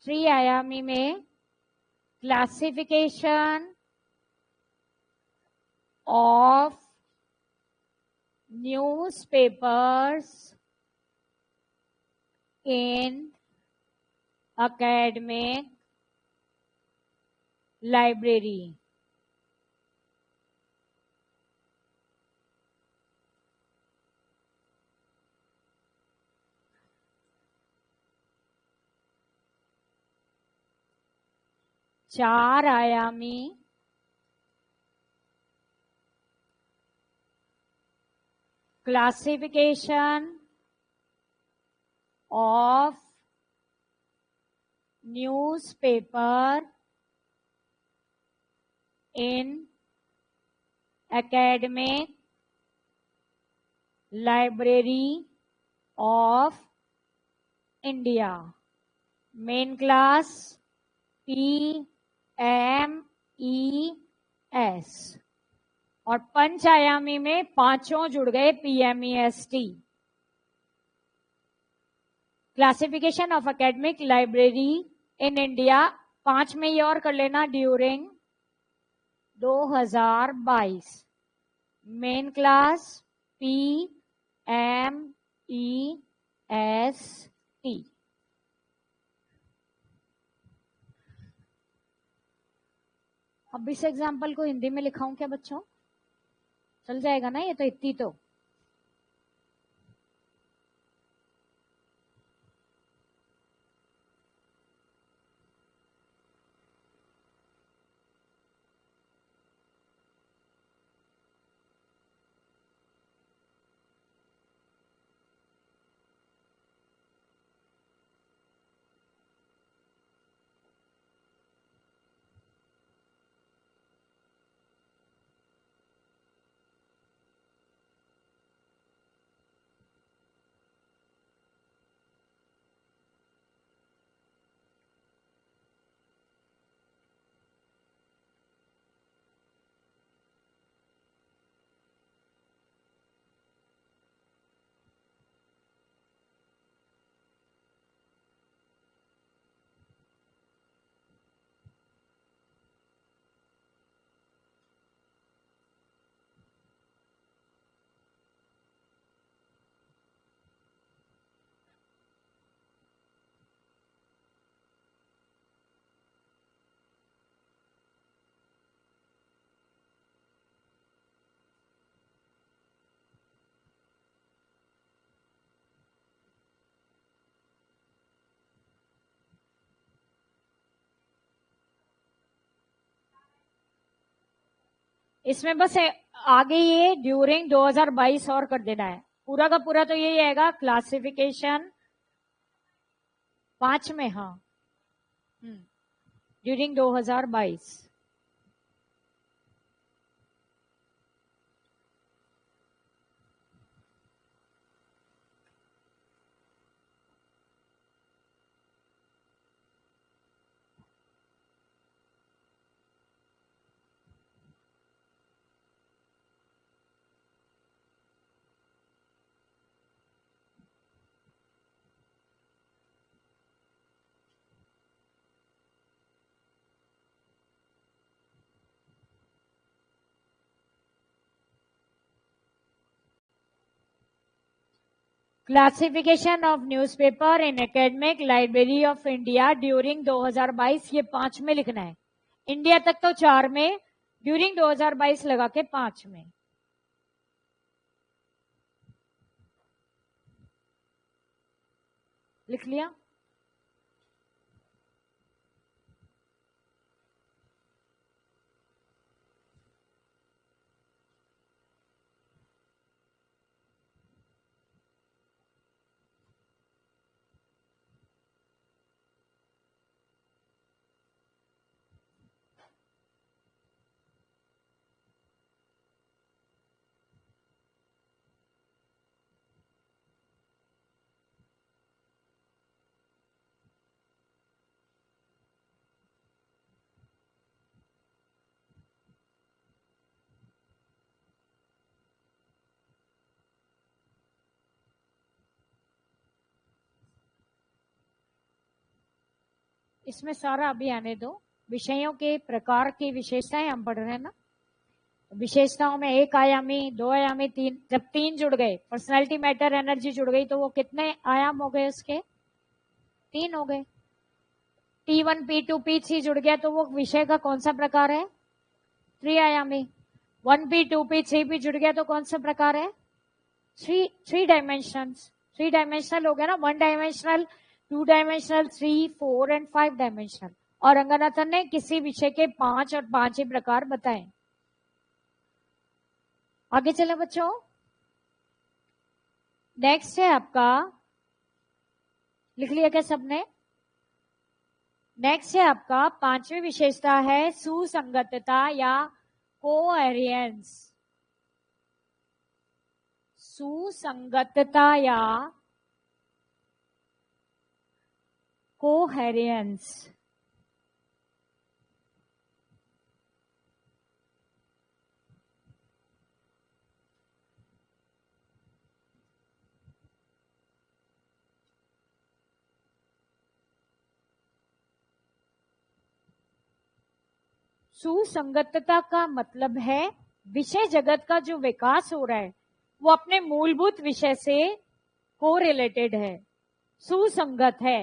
त्रिआयामी में classification of newspapers in academic library. चार आयामी classification of newspaper in academic library of India. Main class PMES और पंचायामी में पांचों जुड़ गए PMEST. Classification of academic library in India 5 में ये और कर लेना ड्यूरिंग 2022. Main class PMEST. अब इस एग्जाम्पल को हिंदी में लिखाऊं क्या बच्चों? चल जाएगा ना ये तो इतनी तो? इसमें बस आगे ये ड्यूरिंग 2022 और कर देना है. पूरा का पूरा तो यही आएगा. क्लासिफिकेशन 5 में, हाँ, during 2022. Classification of newspaper in academic library of India during 2022, ये 5 में लिखना है. इंडिया तक तो 4 में, ड्यूरिंग 2022 लगा के 5 में. लिख लिया? इसमें सारा अभी आने दो। विषयों के प्रकार की विशेषताएं हम पढ़ रहे हैं ना। विशेषताओं में एक आयामी, दो आयामी, तीन, जब तीन जुड़ गए, पर्सनालिटी, मैटर, एनर्जी जुड़ गई, तो वो कितने आयाम हो गए उसके? तीन हो गए। T1, P2, P3 जुड़ गया तो वो विषय का कौन सा प्रकार है? त्रिआयामी। 1P, 2P, 3P जुड़ गया तो कौन सा प्रकार है? Three dimension. थ्री डायमेंशनल हो गया ना, 1 डायमेंशनल, 2 डायमेंशनल, 3, 4 एंड 5 डायमेंशनल। और रंगनाथन ने किसी विषय के 5 और 5 ही प्रकार बताए। आगे चले बच्चों। नेक्स्ट है आपका, लिख लिया क्या सबने? नेक्स्ट है आपका पांचवी विशेषता है सुसंगतता या कोहेरेंस। सुसंगतता या कोहेरेंस। सुसंगतता का मतलब है विषय जगत का जो विकास हो रहा है वो अपने मूलभूत विषय से कोरिलेटेड है, सुसंगत है।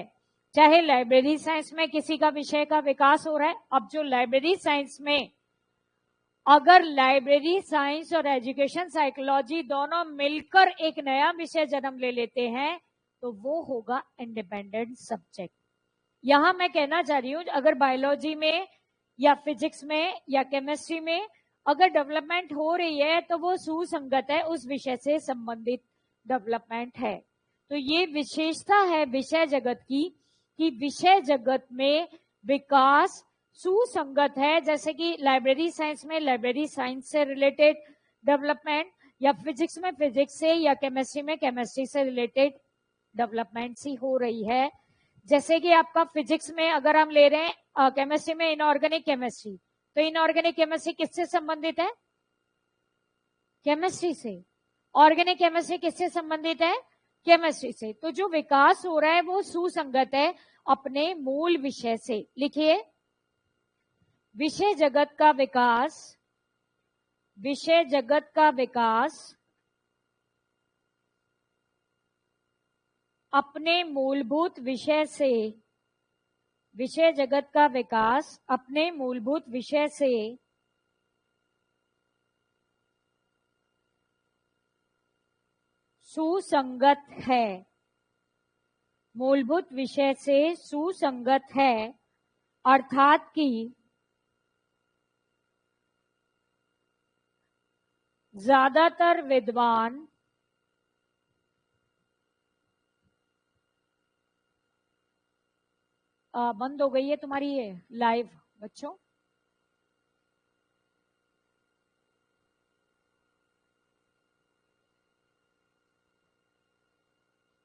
चाहे लाइब्रेरी साइंस में किसी का विषय का विकास हो रहा है, अब जो लाइब्रेरी साइंस में अगर लाइब्रेरी साइंस और एजुकेशन साइकोलॉजी दोनों मिलकर एक नया विषय जन्म ले लेते हैं तो वो होगा इंडिपेंडेंट सब्जेक्ट। यहां मैं कहना चाह रही हूं, अगर बायोलॉजी में या फिजिक्स में या केमिस्ट्री में अगर डेवलपमेंट हो रही है तो वो सुसंगत है, उस विषय से संबंधित डेवलपमेंट है। तो ये विशेषता है विषय जगत की कि विषय जगत में विकास सुसंगत है। जैसे कि लाइब्रेरी साइंस में लाइब्रेरी साइंस से रिलेटेड डेवलपमेंट, या फिजिक्स में फिजिक्स से, या केमिस्ट्री में केमिस्ट्री से रिलेटेड डेवलपमेंट सी हो रही है। जैसे कि आपका फिजिक्स में अगर हम ले रहे हैं केमिस्ट्री में इनऑर्गेनिक केमिस्ट्री, तो इनऑर्गेनिक केमिस्ट्री किससे संबंधित है? केमिस्ट्री से। ऑर्गेनिक केमिस्ट्री किससे संबंधित है? केमिस्ट्री से। तो जो विकास हो रहा है वो सुसंगत है अपने मूल विषय से। लिखिए, विषय जगत का विकास, विषय जगत का विकास अपने मूलभूत विषय से, विषय जगत का विकास अपने मूलभूत विषय से सुसंगत है, मूलभूत विषय से सुसंगत है, अर्थात कि ज्यादातर विद्वान बंद हो गई है तुम्हारी ये लाइव बच्चों।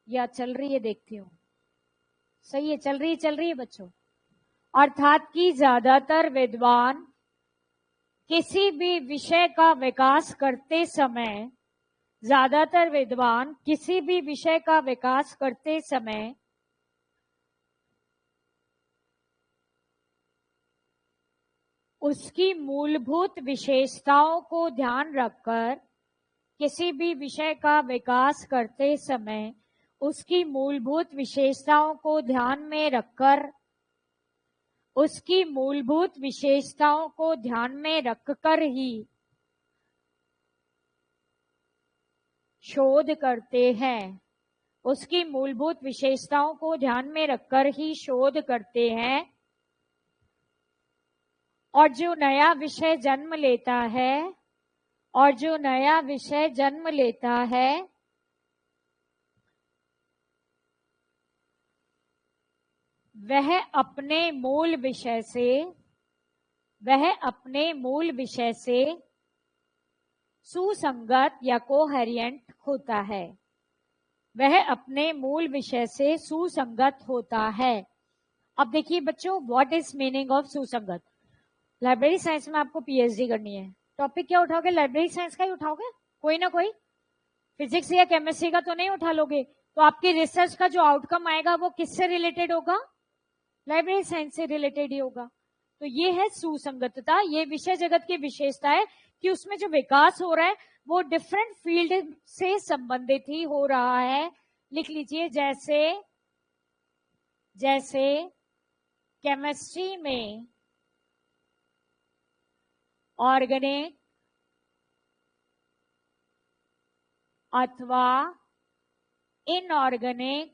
या चल रही है? देखती हूँ। सही है, चल रही है बच्चों। अर्थात कि ज्यादातर विद्वान किसी भी विषय का विकास करते समय, ज्यादातर विद्वान किसी भी विषय का विकास करते समय उसकी मूलभूत विशेषताओं को ध्यान रखकर, किसी भी विषय का विकास करते समय उसकी मूलभूत विशेषताओं को ध्यान में रखकर, उसकी मूलभूत विशेषताओं को ध्यान में रखकर ही शोध करते हैं, उसकी मूलभूत विशेषताओं को ध्यान में रखकर ही शोध करते हैं। और जो नया विषय जन्म लेता है, और जो नया विषय जन्म लेता है वह अपने मूल विषय से, वह अपने मूल विषय से सुसंगत या कोहेरेंट होता है, वह अपने मूल विषय से सुसंगत होता है। अब देखिए बच्चों, व्हाट इज मीनिंग ऑफ सुसंगत। लाइब्रेरी साइंस में आपको पीएचडी करनी है, टॉपिक क्या उठाओगे? लाइब्रेरी साइंस का ही उठाओगे, कोई ना कोई। फिजिक्स या केमिस्ट्री का तो नहीं उठा लोगे। तो आपकी रिसर्च का जो आउटकम आएगा वो किससे रिलेटेड होगा? लाइब्रेरी साइंस से रिलेटेड ही होगा। तो ये है सुसंगतता, ये विषय जगत की विशेषता है कि उसमें जो विकास हो रहा है वो डिफरेंट फील्ड से संबंधित ही हो रहा है। लिख लीजिए, जैसे जैसे केमिस्ट्री में ऑर्गेनिक अथवा इनऑर्गेनिक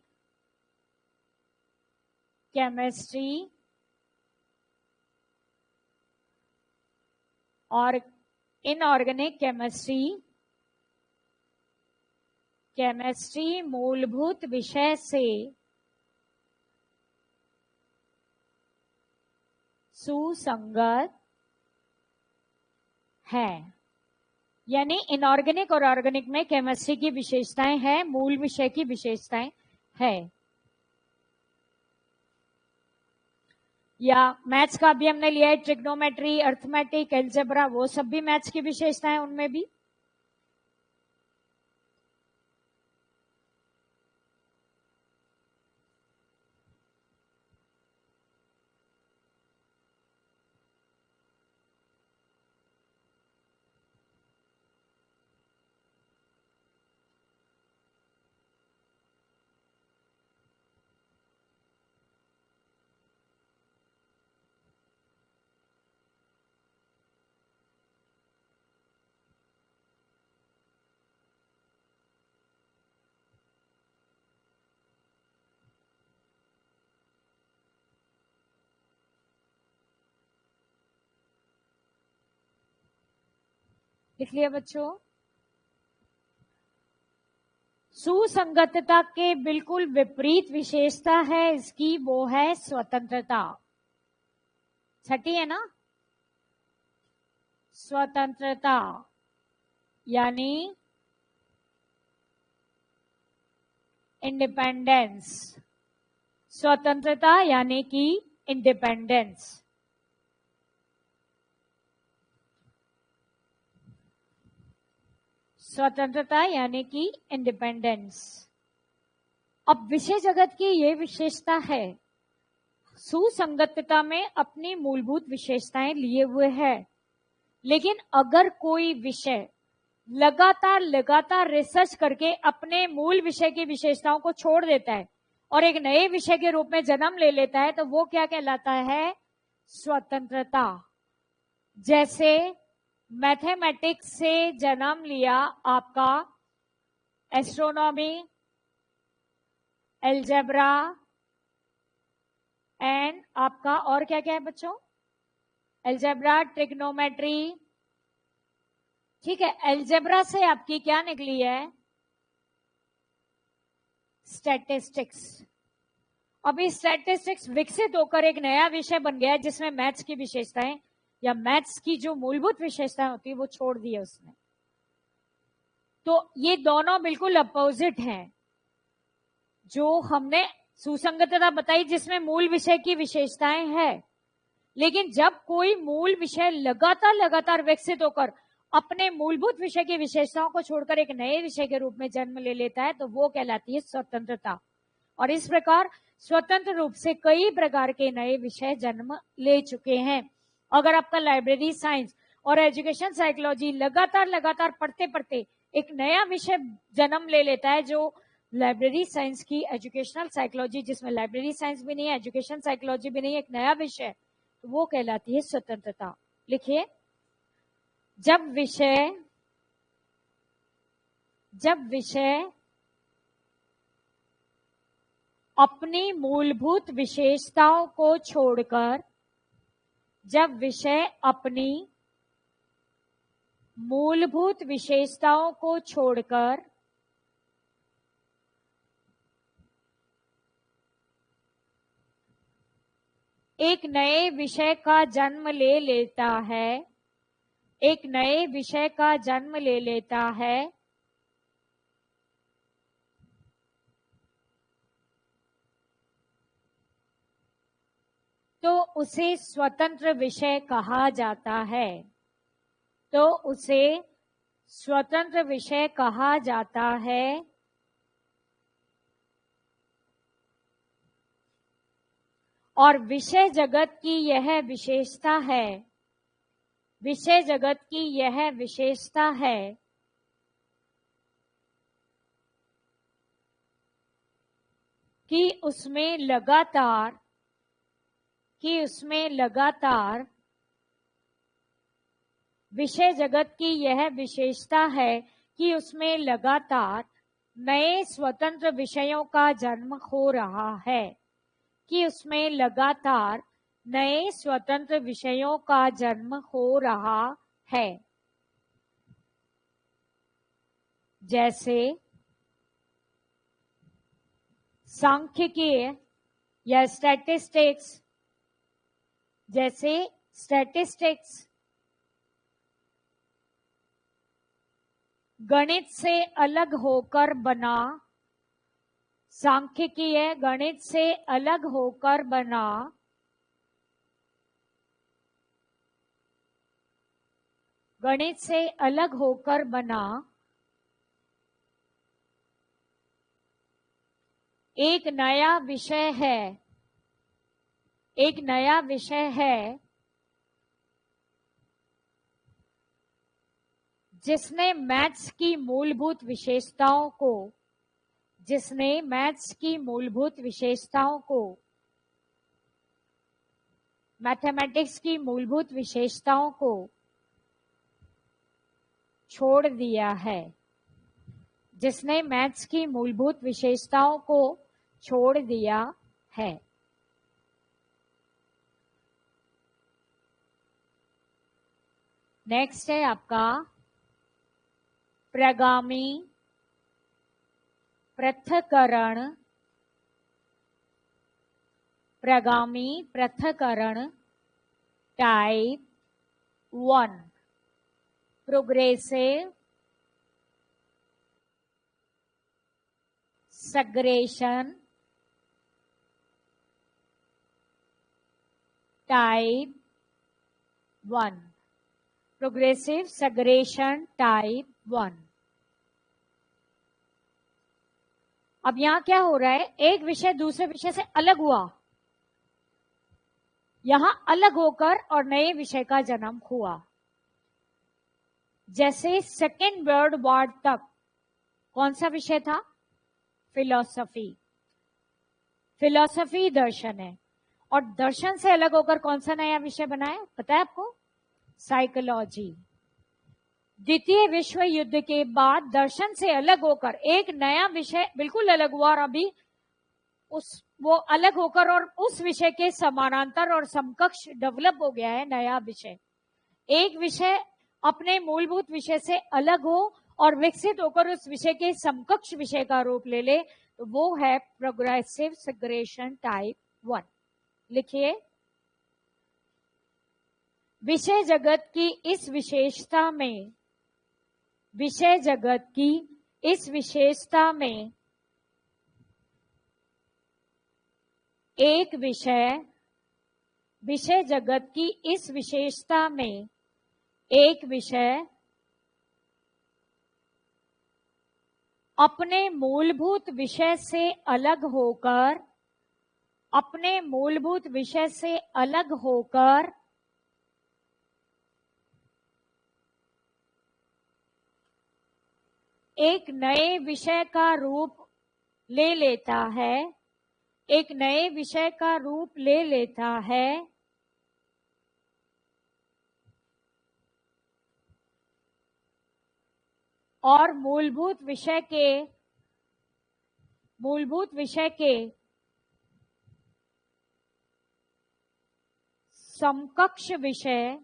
केमिस्ट्री और इनऑर्गेनिक केमिस्ट्री मूलभूत विषय से सुसंगत है। यानी इनऑर्गेनिक और ऑर्गेनिक में केमिस्ट्री की विशेषताएं हैं, मूल विषय की विशेषताएं है। या मैथ्स का भी हमने लिया है, ट्रिग्नोमेट्री, अर्थमेटिक, एल्जेब्रा, वो सब भी मैथ्स की विशेषताएं उनमें भी। लिख लिया बच्चों। सुसंगतता के बिल्कुल विपरीत विशेषता है इसकी, वो है स्वतंत्रता। छठी है ना, स्वतंत्रता यानी इंडिपेंडेंस। स्वतंत्रता यानी कि इंडिपेंडेंस। स्वतंत्रता यानी कि इंडिपेंडेंस। अब विषय जगत की ये विशेषता है, सुसंगतता में अपनी मूलभूत विशेषताएं लिए हुए है, लेकिन अगर कोई विषय लगातार रिसर्च करके अपने मूल विषय की विशेषताओं को छोड़ देता है और एक नए विषय के रूप में जन्म ले लेता है, तो वो क्या कहलाता है? स्वतंत्रता। जैसे मैथमेटिक्स से जन्म लिया आपका एस्ट्रोनॉमी, एल्जेब्रा एंड आपका और क्या क्या है बच्चों? Algebra, trigonometry. ठीक है, एल्जेब्रा से आपकी क्या निकली है? स्टैटिस्टिक्स। अभी स्टैटिस्टिक्स विकसित होकर एक नया विषय बन गया है जिसमें मैथ्स की विशेषताएं या मैथ्स की जो मूलभूत विशेषताएं होती है वो छोड़ दी है उसने। तो ये दोनों बिल्कुल अपोजिट हैं। जो हमने सुसंगतता बताई जिसमें मूल विषय की विशेषताएं हैं, लेकिन जब कोई मूल विषय लगातार विकसित होकर अपने मूलभूत विषय की विशेषताओं को छोड़कर एक नए विषय के रूप में जन्म ले लेता है, तो वो कहलाती है स्वतंत्रता। और इस प्रकार स्वतंत्र रूप से कई प्रकार के नए विषय जन्म ले चुके हैं। अगर आपका लाइब्रेरी साइंस और एजुकेशन साइकोलॉजी लगातार पढ़ते पढ़ते एक नया विषय जन्म ले लेता है, जो लाइब्रेरी साइंस की एजुकेशनल साइकोलॉजी, जिसमें लाइब्रेरी साइंस भी नहीं है, एजुकेशन साइकोलॉजी भी नहीं है, एक नया विषय, तो वो कहलाती है स्वतंत्रता। लिखिए, जब विषय अपनी मूलभूत विशेषताओं को छोड़कर, जब विषय अपनी मूलभूत विशेषताओं को छोड़कर एक नए विषय का जन्म ले लेता है, एक नए विषय का जन्म ले लेता है, तो उसे स्वतंत्र विषय कहा जाता है। तो उसे स्वतंत्र विषय कहा जाता है। और विषय जगत की यह विशेषता है, विषय जगत की यह विशेषता है कि उसमें लगातार विषय जगत की यह विशेषता है कि उसमें लगातार नए स्वतंत्र विषयों का जन्म हो रहा है, कि उसमें लगातार नए स्वतंत्र विषयों का जन्म हो रहा है। जैसे सांख्यिकीय या स्टैटिस्टिक्स, जैसे स्टैटिस्टिक्स गणित से अलग होकर बना, सांख्यिकीय गणित से अलग होकर बना, गणित से अलग होकर बना एक नया विषय है, एक नया विषय है जिसने मैथ्स की मूलभूत विशेषताओं को, जिसने मैथ्स की मूलभूत विशेषताओं को, मैथमेटिक्स की मूलभूत विशेषताओं को छोड़ दिया है, जिसने मैथ्स की मूलभूत विशेषताओं को छोड़ दिया है। नेक्स्ट है आपका प्रगामी पृथक्करण, प्रगामी पृथक्करण type 1, progressive segregation type 1, progressive segregation type 1। अब यहां क्या हो रहा है, एक विषय दूसरे विषय से अलग हुआ, यहां अलग होकर और नए विषय का जन्म हुआ। जैसे सेकेंड वर्ल्ड वॉर तक कौन सा विषय था? फिलॉसफी, फिलॉसफी दर्शन है, और दर्शन से अलग होकर कौन सा नया विषय बना है पता है आपको? साइकोलॉजी। द्वितीय विश्व युद्ध के बाद दर्शन से अलग होकर एक नया विषय बिल्कुल अलग हुआ, और अभी वो अलग होकर और उस विषय के समानांतर और समकक्ष डेवलप हो गया है नया विषय। एक विषय अपने मूलभूत विषय से अलग हो और विकसित होकर उस विषय के समकक्ष विषय का रूप ले ले, तो वो है प्रोग्रेसिव सेग्रेगेशन टाइप 1। लिखिए, विषय जगत की इस विशेषता में, विषय जगत की इस विशेषता में एक विषय, विषय जगत की इस विशेषता में एक विषय अपने मूलभूत विषय से अलग होकर, अपने मूलभूत विषय से अलग होकर एक नए विषय का रूप ले लेता है, एक नए विषय का रूप ले लेता है, और मूलभूत विषय के समकक्ष विषय,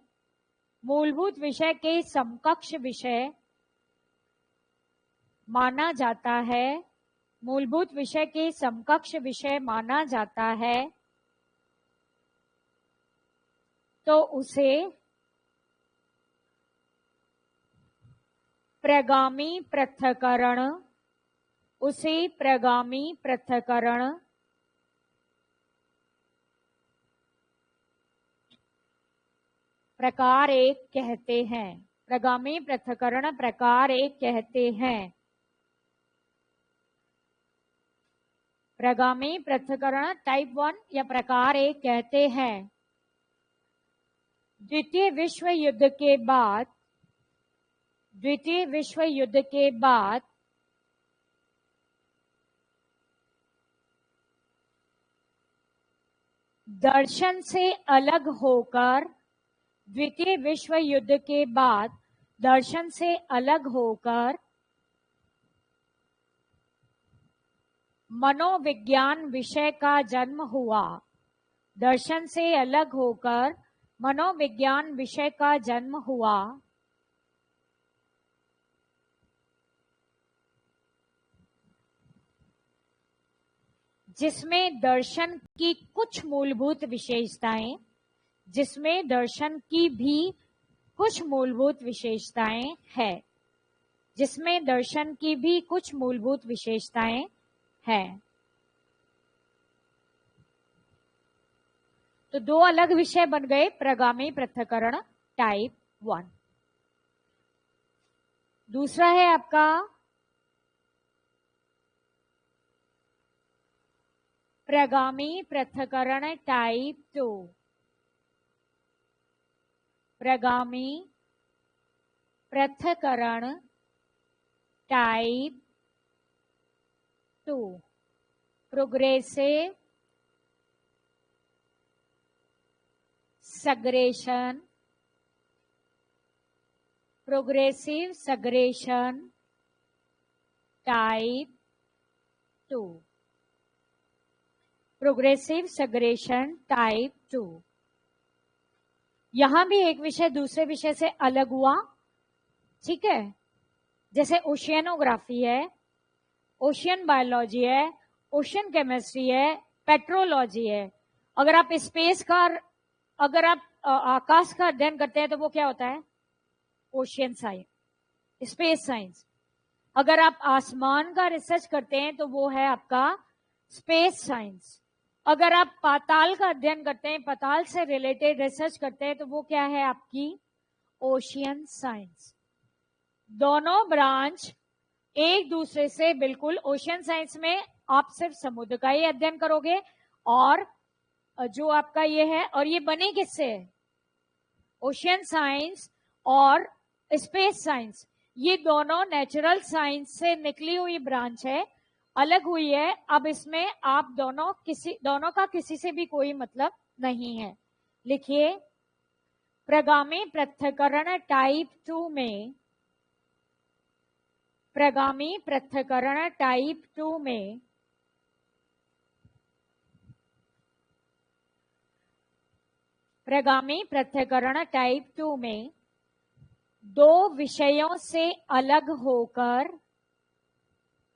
मूलभूत विषय के समकक्ष विषय माना जाता है, मूलभूत विषय के समकक्ष विषय माना जाता है, तो उसे प्रगामी पृथक्करण, उसे प्रगामी पृथक्करण प्रकार 1 कहते हैं, प्रगामी पृथक्करण प्रकार 1 कहते हैं। प्रगामी पृथक्करण टाइप 1 या प्रकार 1 कहते हैं। द्वितीय विश्व युद्ध के बाद दर्शन से अलग होकर द्वितीय विश्व युद्ध के बाद दर्शन से अलग होकर मनोविज्ञान विषय का जन्म हुआ। दर्शन से अलग होकर मनोविज्ञान विषय का जन्म हुआ। जिसमें दर्शन की कुछ मूलभूत विशेषताएं हैं। जिसमें दर्शन की भी कुछ मूलभूत विशेषताएं हैं। तो दो अलग विषय बन गए प्रगामी पृथक्करण टाइप 1। दूसरा है आपका प्रगामी पृथक्करण टाइप 2। प्रगामी पृथक्करण type 2 progressive segregation type 2। Progressive segregation type 2। यहां भी एक विषय दूसरे विषय से अलग हुआ, ठीक है। जैसे ओशियनोग्राफी है, ओशियन बायोलॉजी है, ओशियन केमिस्ट्री है, पेट्रोलॉजी है। अगर आप आकाश का अध्ययन करते हैं तो वो क्या होता है? Ocean science, space science. अगर आप आसमान का रिसर्च करते हैं तो वो है आपका स्पेस साइंस। अगर आप पाताल का अध्ययन करते हैं, पाताल से रिलेटेड रिसर्च करते हैं तो वो क्या है आपकी? Ocean science. दोनों ब्रांच एक दूसरे से बिल्कुल, ओशियन साइंस में आप सिर्फ समुद्र का ही अध्ययन करोगे, और जो आपका ये है, और ये बनी किससे है? ओशियन साइंस और स्पेस साइंस, ये दोनों नेचुरल साइंस से निकली हुई ब्रांच है, अलग हुई है। अब इसमें आप दोनों का किसी से भी कोई मतलब नहीं है। लिखिए, प्रगामी पृथक्करण टाइप 2 में, प्रगामी पृथक्करण टाइप 2 में प्रगामी पृथक्करण टाइप 2 में दो विषयों से अलग होकर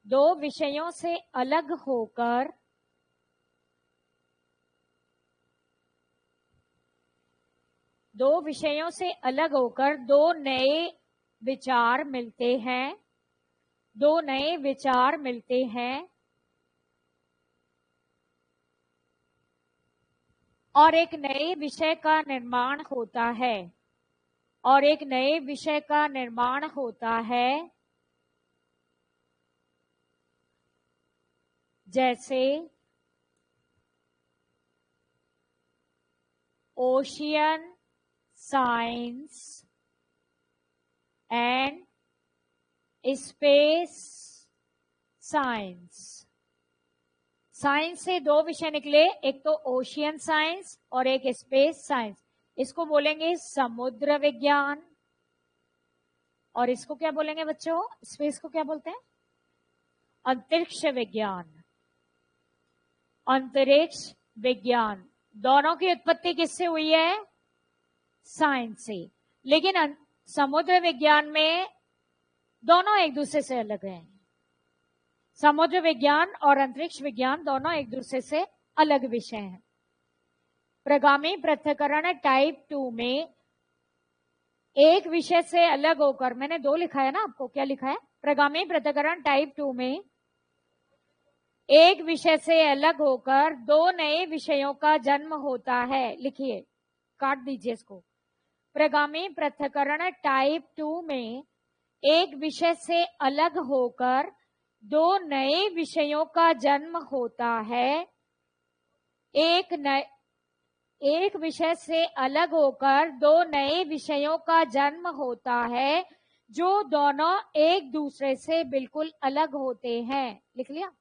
दो नए विचार मिलते हैं और एक नए विषय का निर्माण होता है, जैसे ocean science and space science. Science से दो विषय निकले, एक तो ओशियन साइंस और एक स्पेस साइंस। इसको बोलेंगे समुद्र विज्ञान, और इसको क्या बोलेंगे बच्चों? स्पेस को क्या बोलते हैं? अंतरिक्ष विज्ञान। दोनों की उत्पत्ति किससे हुई है? साइंस से। लेकिन समुद्र विज्ञान में दोनों एक दूसरे से अलग हैं। समुद्र विज्ञान और अंतरिक्ष विज्ञान दोनों एक दूसरे से अलग विषय हैं। प्रगामी पृथक्करण टाइप 2 में एक विषय से अलग होकर, मैंने 2 लिखा है ना आपको, क्या लिखा है? प्रगामी पृथक्करण टाइप 2 में एक विषय से अलग होकर दो नए विषयों का जन्म होता है। लिखिए, काट दीजिए इसको। प्रगामी पृथक्करण टाइप 2 में एक विषय से अलग होकर दो नए विषयों का जन्म होता है। एक विषय से अलग होकर दो नए विषयों का जन्म होता है, जो दोनों एक दूसरे से बिल्कुल अलग होते हैं। लिख लिया?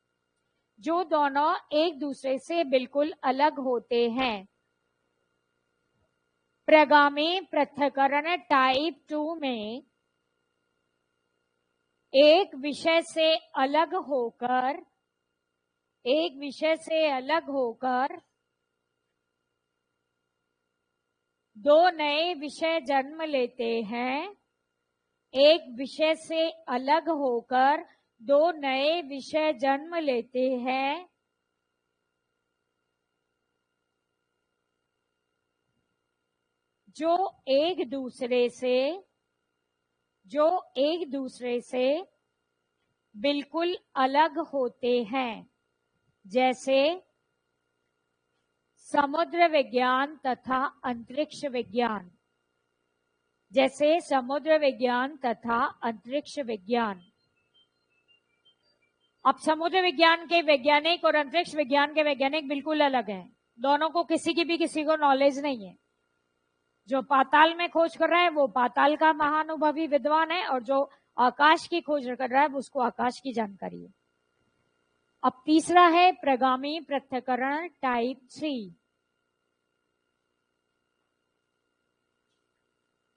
जो दोनों एक दूसरे से बिल्कुल अलग होते हैं। प्रगामी पृथक्करण टाइप 2 में एक विषय से अलग होकर दो नए विषय जन्म लेते हैं। एक विषय से अलग होकर दो नए विषय जन्म लेते हैं। जो एक दूसरे से बिल्कुल अलग होते हैं, जैसे समुद्र विज्ञान तथा अंतरिक्ष विज्ञान। अब समुद्र विज्ञान के वैज्ञानिक और अंतरिक्ष विज्ञान के वैज्ञानिक बिल्कुल अलग हैं। दोनों को किसी को नॉलेज नहीं है। जो पाताल में खोज कर रहा है वो पाताल का महानुभवी विद्वान है, और जो आकाश की खोज कर रहा है उसको आकाश की जानकारी है। अब तीसरा है प्रगामी पृथक्करण टाइप 3।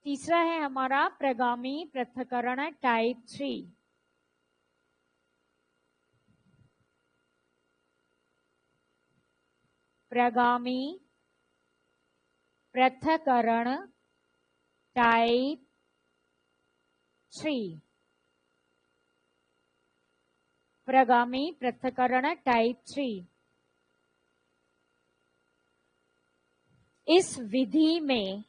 तीसरा है हमारा प्रगामी पृथक्करण टाइप 3। प्रगामी पृथक्करण टाइप 3। प्रगामी पृथक्करण टाइप 3। इस विधि में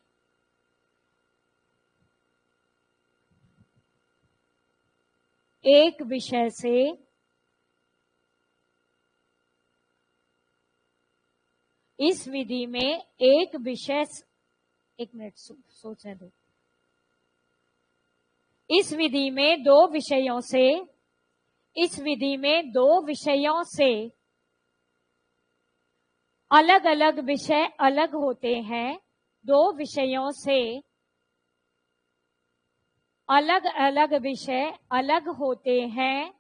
एक विषय से एक मिनट सोचने दो। इस विधि में दो विषयों से अलग अलग विषय अलग होते हैं। दो विषयों से अलग अलग विषय अलग होते हैं।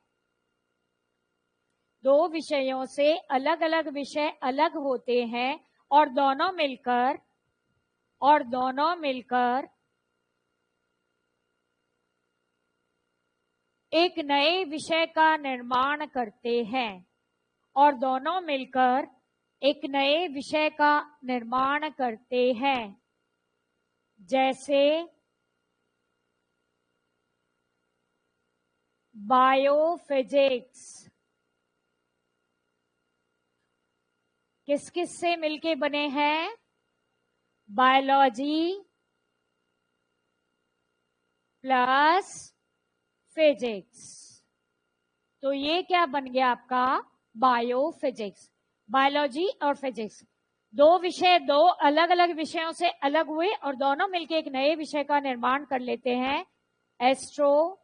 दो विषयों से अलग अलग विषय अलग होते हैं और दोनों मिलकर एक नए विषय का निर्माण करते हैं। और दोनों मिलकर एक नए विषय का निर्माण करते हैं, जैसे बायोफिजिक्स। किस किस से मिलके बने हैं? Biology plus physics. तो ये क्या बन गया आपका? बायोफिजिक्स। बायोलॉजी और फिजिक्स दो अलग अलग विषयों से अलग हुए और दोनों मिलके एक नए विषय का निर्माण कर लेते हैं, एस्ट्रो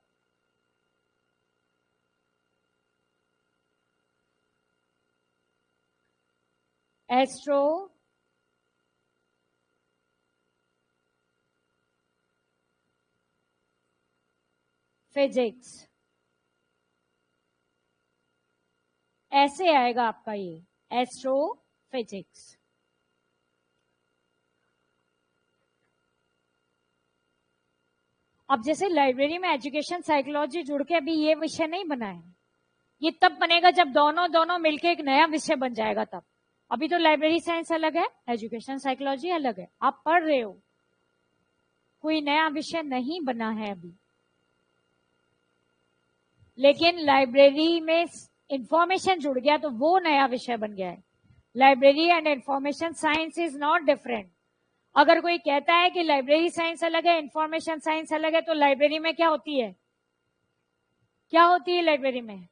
फिजिक्स। ऐसे आएगा आपका ये एस्ट्रोफिजिक्स। अब जैसे लाइब्रेरी में एजुकेशन साइकोलॉजी जुड़ के अभी ये विषय नहीं बना है, ये तब बनेगा जब दोनों मिलके एक नया विषय बन जाएगा तब। अभी तो लाइब्रेरी साइंस अलग है, एजुकेशन साइकोलॉजी अलग है, आप पढ़ रहे हो, कोई नया विषय नहीं बना है अभी। लेकिन लाइब्रेरी में इंफॉर्मेशन जुड़ गया तो वो नया विषय बन गया है। Library and information science is not different. अगर कोई कहता है कि लाइब्रेरी साइंस अलग है, इंफॉर्मेशन साइंस अलग है, तो लाइब्रेरी में क्या होती है? लाइब्रेरी में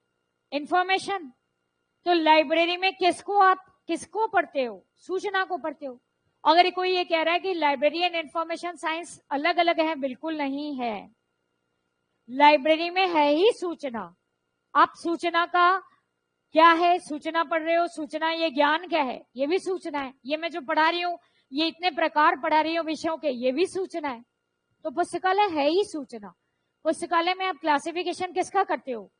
इंफॉर्मेशन। तो लाइब्रेरी में किसको पढ़ते हो? सूचना को पढ़ते हो। अगर कोई ये कह रहा है कि लाइब्रेरी एंड इंफॉर्मेशन साइंस अलग अलग है, बिल्कुल नहीं है। लाइब्रेरी में है ही सूचना। आप सूचना का क्या है, सूचना पढ़ रहे हो, सूचना ये ज्ञान क्या है, ये भी सूचना है। ये मैं जो पढ़ा रही हूँ, ये इतने प्रकार पढ़ा रही हूँ विषयों के, ये भी सूचना है। तो पुस्तकालय है ही सूचना। पुस्तकालय में आप क्लासिफिकेशन किसका करते हो?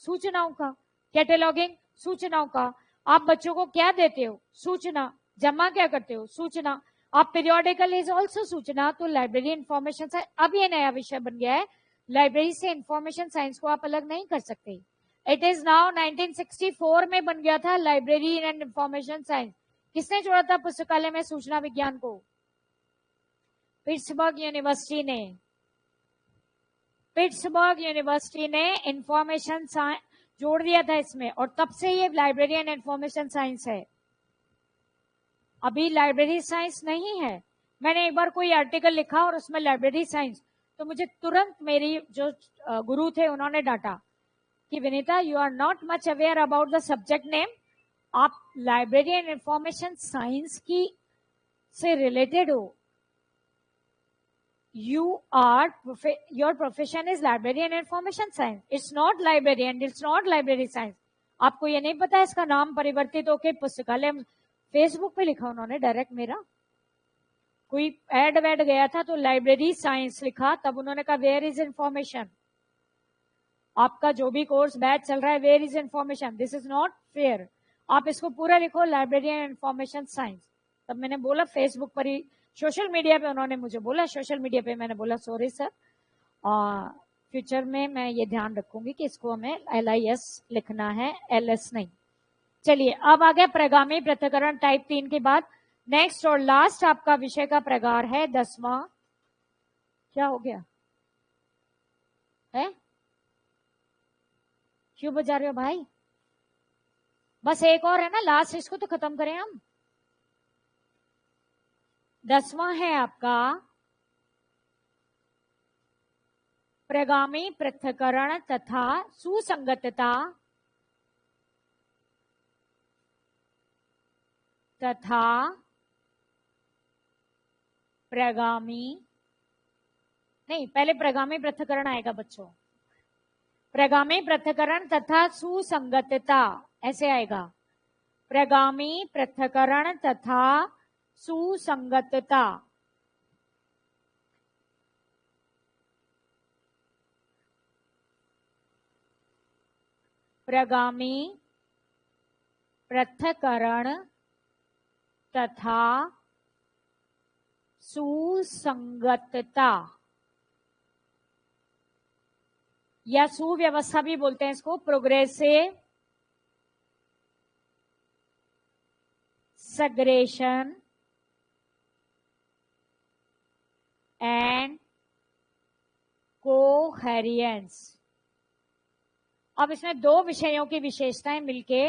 सूचनाओं का। कैटेलॉगिंग सूचनाओं का। आप बच्चों को क्या देते हो? सूचना। जमा क्या करते हो? सूचना। आप पीरियोडिकल इज ऑल्सो सूचना। तो लाइब्रेरी इंफॉर्मेशन साइंस अब ये नया विषय बन गया है। लाइब्रेरी से इंफॉर्मेशन साइंस को आप अलग नहीं कर सकते। इट इज नाउ 1964 में बन गया था लाइब्रेरी एंड इंफॉर्मेशन साइंस। किसने जोड़ा था पुस्तकालय में सूचना विज्ञान को? पिट्सबर्ग यूनिवर्सिटी ने। पिट्सबर्ग यूनिवर्सिटी ने इंफॉर्मेशन साइंस जोड़ दिया था इसमें, और तब से ये लाइब्रेरी एंड इंफॉर्मेशन साइंस है। अभी लाइब्रेरी साइंस नहीं है। मैंने एक बार कोई आर्टिकल लिखा और उसमें लाइब्रेरी साइंस, तो मुझे तुरंत मेरी जो गुरु थे उन्होंने डांटा कि Vinita, you are not much aware about the subject name. आप लाइब्रेरी एंड इंफॉर्मेशन साइंस की से रिलेटेड हो। your profession is library and information science. It's not library and it's not library science. आपको ये नहीं पता इसका नाम परिवर्तित होके पुस्तकालय। फेसबुक पे लिखा उन्होंने डायरेक्ट मेरा, कोई एड वेड गया था तो लाइब्रेरी साइंस लिखा, तब उन्होंने कहा वेयर इज इंफॉर्मेशन। आपका जो भी कोर्स बैच चल रहा है, where is information, this is not fair. आप इसको पूरा लिखो लाइब्रेरी एंड इंफॉर्मेशन साइंस। तब मैंने बोला फेसबुक पर ही, सोशल मीडिया पे उन्होंने मुझे बोला, सोशल मीडिया पे मैंने बोला सॉरी सर, फ्यूचर में मैं ये ध्यान रखूंगी कि इसको हमें LIS लिखना है, LS नहीं। चलिए अब आ गया प्रगामी पृथक्करण टाइप 3 के बाद नेक्स्ट और लास्ट आपका विषय का प्रकार है 10वां। क्या हो गया है? क्यों बजा रहे हो भाई? बस एक और है ना लास्ट, इसको तो खत्म करें हम। 10वां है आपका प्रगामी पृथक्करण तथा सुसंगतता तथा प्रगामी, नहीं पहले प्रगामी पृथक्करण आएगा बच्चों। प्रगामी पृथक्करण तथा सुसंगतता ऐसे आएगा। प्रगामी पृथक्करण तथा सुसंगतता। प्रगामी पृथक्करण तथा सुसंगतता या सुव्यवस्था भी बोलते हैं इसको। Progressive segregation and coherence. अब इसमें दो विषयों की विशेषताएं मिलके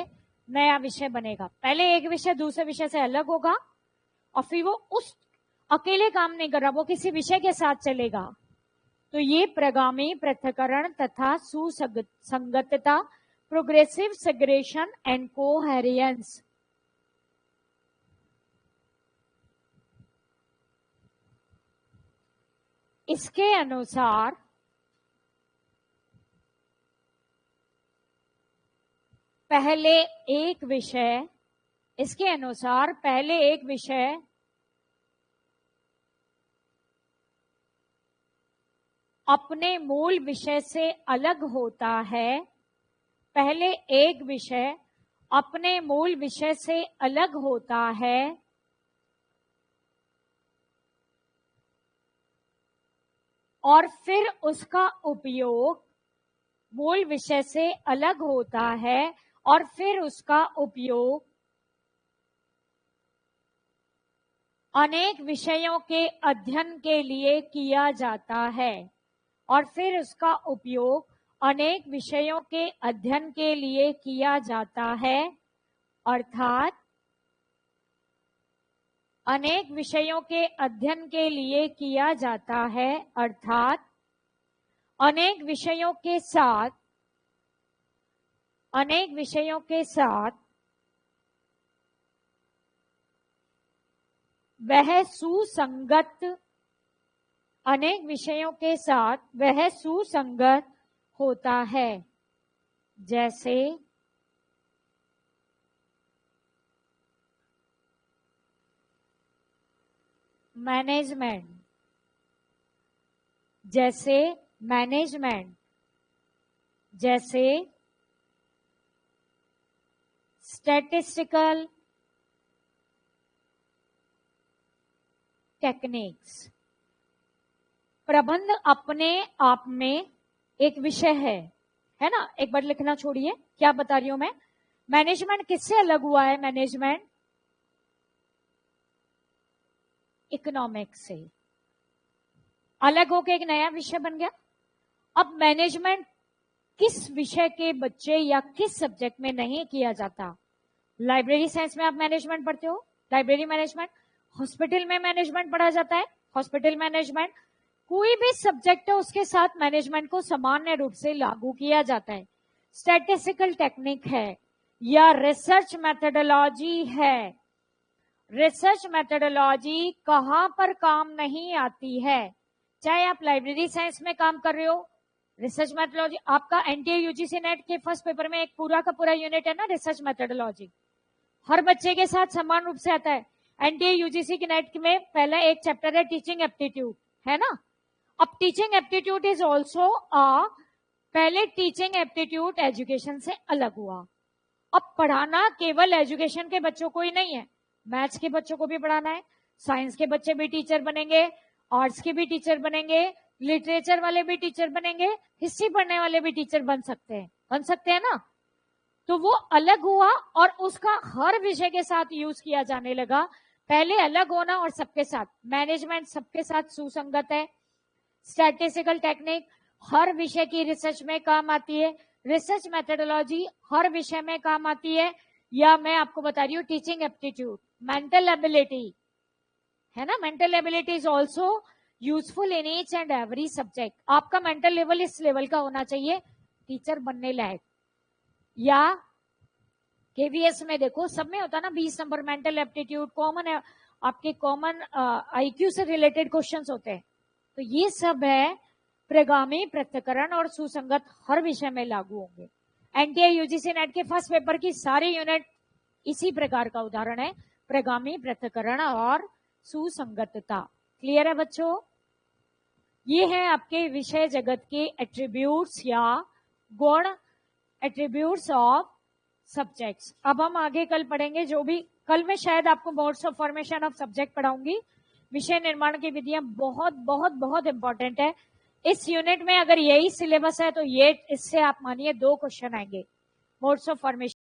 नया विषय बनेगा। पहले एक विषय दूसरे विषय से अलग होगा और फिर वो उस अकेले काम नहीं कर रहा, वो किसी विषय के साथ चलेगा। तो ये प्रगामी पृथक्करण तथा सुसंगतता, प्रोग्रेसिव सेग्रेशन एंड कोहेरियंस। इसके अनुसार पहले एक विषय, इसके अनुसार पहले एक विषय अपने मूल विषय से अलग होता है। पहले एक विषय अपने मूल विषय से अलग होता है और फिर उसका उपयोग मूल विषय से अलग होता है और फिर उसका उपयोग अनेक विषयों के अध्ययन के लिए किया जाता है और फिर उसका उपयोग अनेक विषयों के अध्ययन के लिए किया जाता है। अर्थात अनेक विषयों के अध्ययन के लिए किया जाता है, अर्थात अनेक विषयों के साथ वह सुसंगत, अनेक विषयों के साथ वह सुसंगत होता है। जैसे मैनेजमेंट, जैसे मैनेजमेंट, जैसे स्टैटिस्टिकल टेक्निक्स। प्रबंध अपने आप में एक विषय है ना। एक बार लिखना छोड़िए, क्या बता रही हूं मैं। मैनेजमेंट किससे अलग हुआ है? मैनेजमेंट इकोनॉमिक्स से अलग होकर एक नया विषय बन गया। अब मैनेजमेंट किस विषय के बच्चे या किस सब्जेक्ट में नहीं किया जाता? लाइब्रेरी साइंस में आप मैनेजमेंट पढ़ते हो, लाइब्रेरी मैनेजमेंट। हॉस्पिटल में मैनेजमेंट पढ़ा जाता है, हॉस्पिटल मैनेजमेंट। कोई भी सब्जेक्ट है उसके साथ मैनेजमेंट को सामान्य रूप से लागू किया जाता है। स्टैटिस्टिकल टेक्निक है या रिसर्च मेथोडोलॉजी है। रिसर्च मेथोडोलॉजी कहां पर काम नहीं आती है? चाहे आप लाइब्रेरी साइंस में काम कर रहे हो, रिसर्च मेथोडोलॉजी आपका एनटीए यूजीसी नेट के फर्स्ट पेपर में एक पूरा का पूरा यूनिट है ना, रिसर्च मेथोडोलॉजी। हर बच्चे के साथ समान रूप से आता है। एनटीए यूजीसी के नेट में पहला एक चैप्टर है टीचिंग एप्टीट्यूड, है ना। अब टीचिंग एप्टीट्यूड इज ऑल्सो पहले टीचिंग एप्टीट्यूड एजुकेशन से अलग हुआ। अब पढ़ाना केवल एजुकेशन के बच्चों को ही नहीं है, मैथ्स के बच्चों को भी पढ़ाना है, साइंस के बच्चे भी टीचर बनेंगे, आर्ट्स के भी टीचर बनेंगे, लिटरेचर वाले भी टीचर बनेंगे, हिस्ट्री पढ़ने वाले भी टीचर बन सकते हैं ना। तो वो अलग हुआ और उसका हर विषय के साथ यूज किया जाने लगा। पहले अलग होना और सबके साथ। मैनेजमेंट सबके साथ सुसंगत है। स्टैटिस्टिकल टेक्निक हर विषय की रिसर्च में काम आती है। रिसर्च मेथोडोलॉजी हर विषय में काम आती है। या मैं आपको बता रही हूँ टीचिंग एप्टीट्यूड, मेंटल एबिलिटी है ना। Mental ability is also useful in each and every subject. आपका मेंटल लेवल इस लेवल का होना चाहिए टीचर बनने लायक। या केवीएस में देखो सब में होता ना 20 नंबर मेंटल एप्टीट्यूड, कॉमन है आपके, कॉमन आईक्यू से रिलेटेड क्वेश्चंस होते हैं। तो ये सब है प्रगामी, पृथक्करण और सुसंगत हर विषय में लागू होंगे। एनटीए यूजीसी नेट के फर्स्ट पेपर की सारी यूनिट इसी प्रकार का उदाहरण है, प्रगामी, पृथक्करण और सुसंगतता। क्लियर है बच्चों? ये है आपके विषय जगत के एट्रीब्यूट्स या गुण, एट्रीब्यूट्स ऑफ सब्जेक्ट्स। अब हम आगे कल पढ़ेंगे, जो भी कल में शायद आपको modes of formation of subject पढ़ाऊंगी। विषय निर्माण की विधियां बहुत बहुत बहुत इंपॉर्टेंट है। इस यूनिट में अगर यही सिलेबस है तो ये इससे आप मानिए 2 क्वेश्चन आएंगे, मोड्स ऑफ फॉर्मेशन।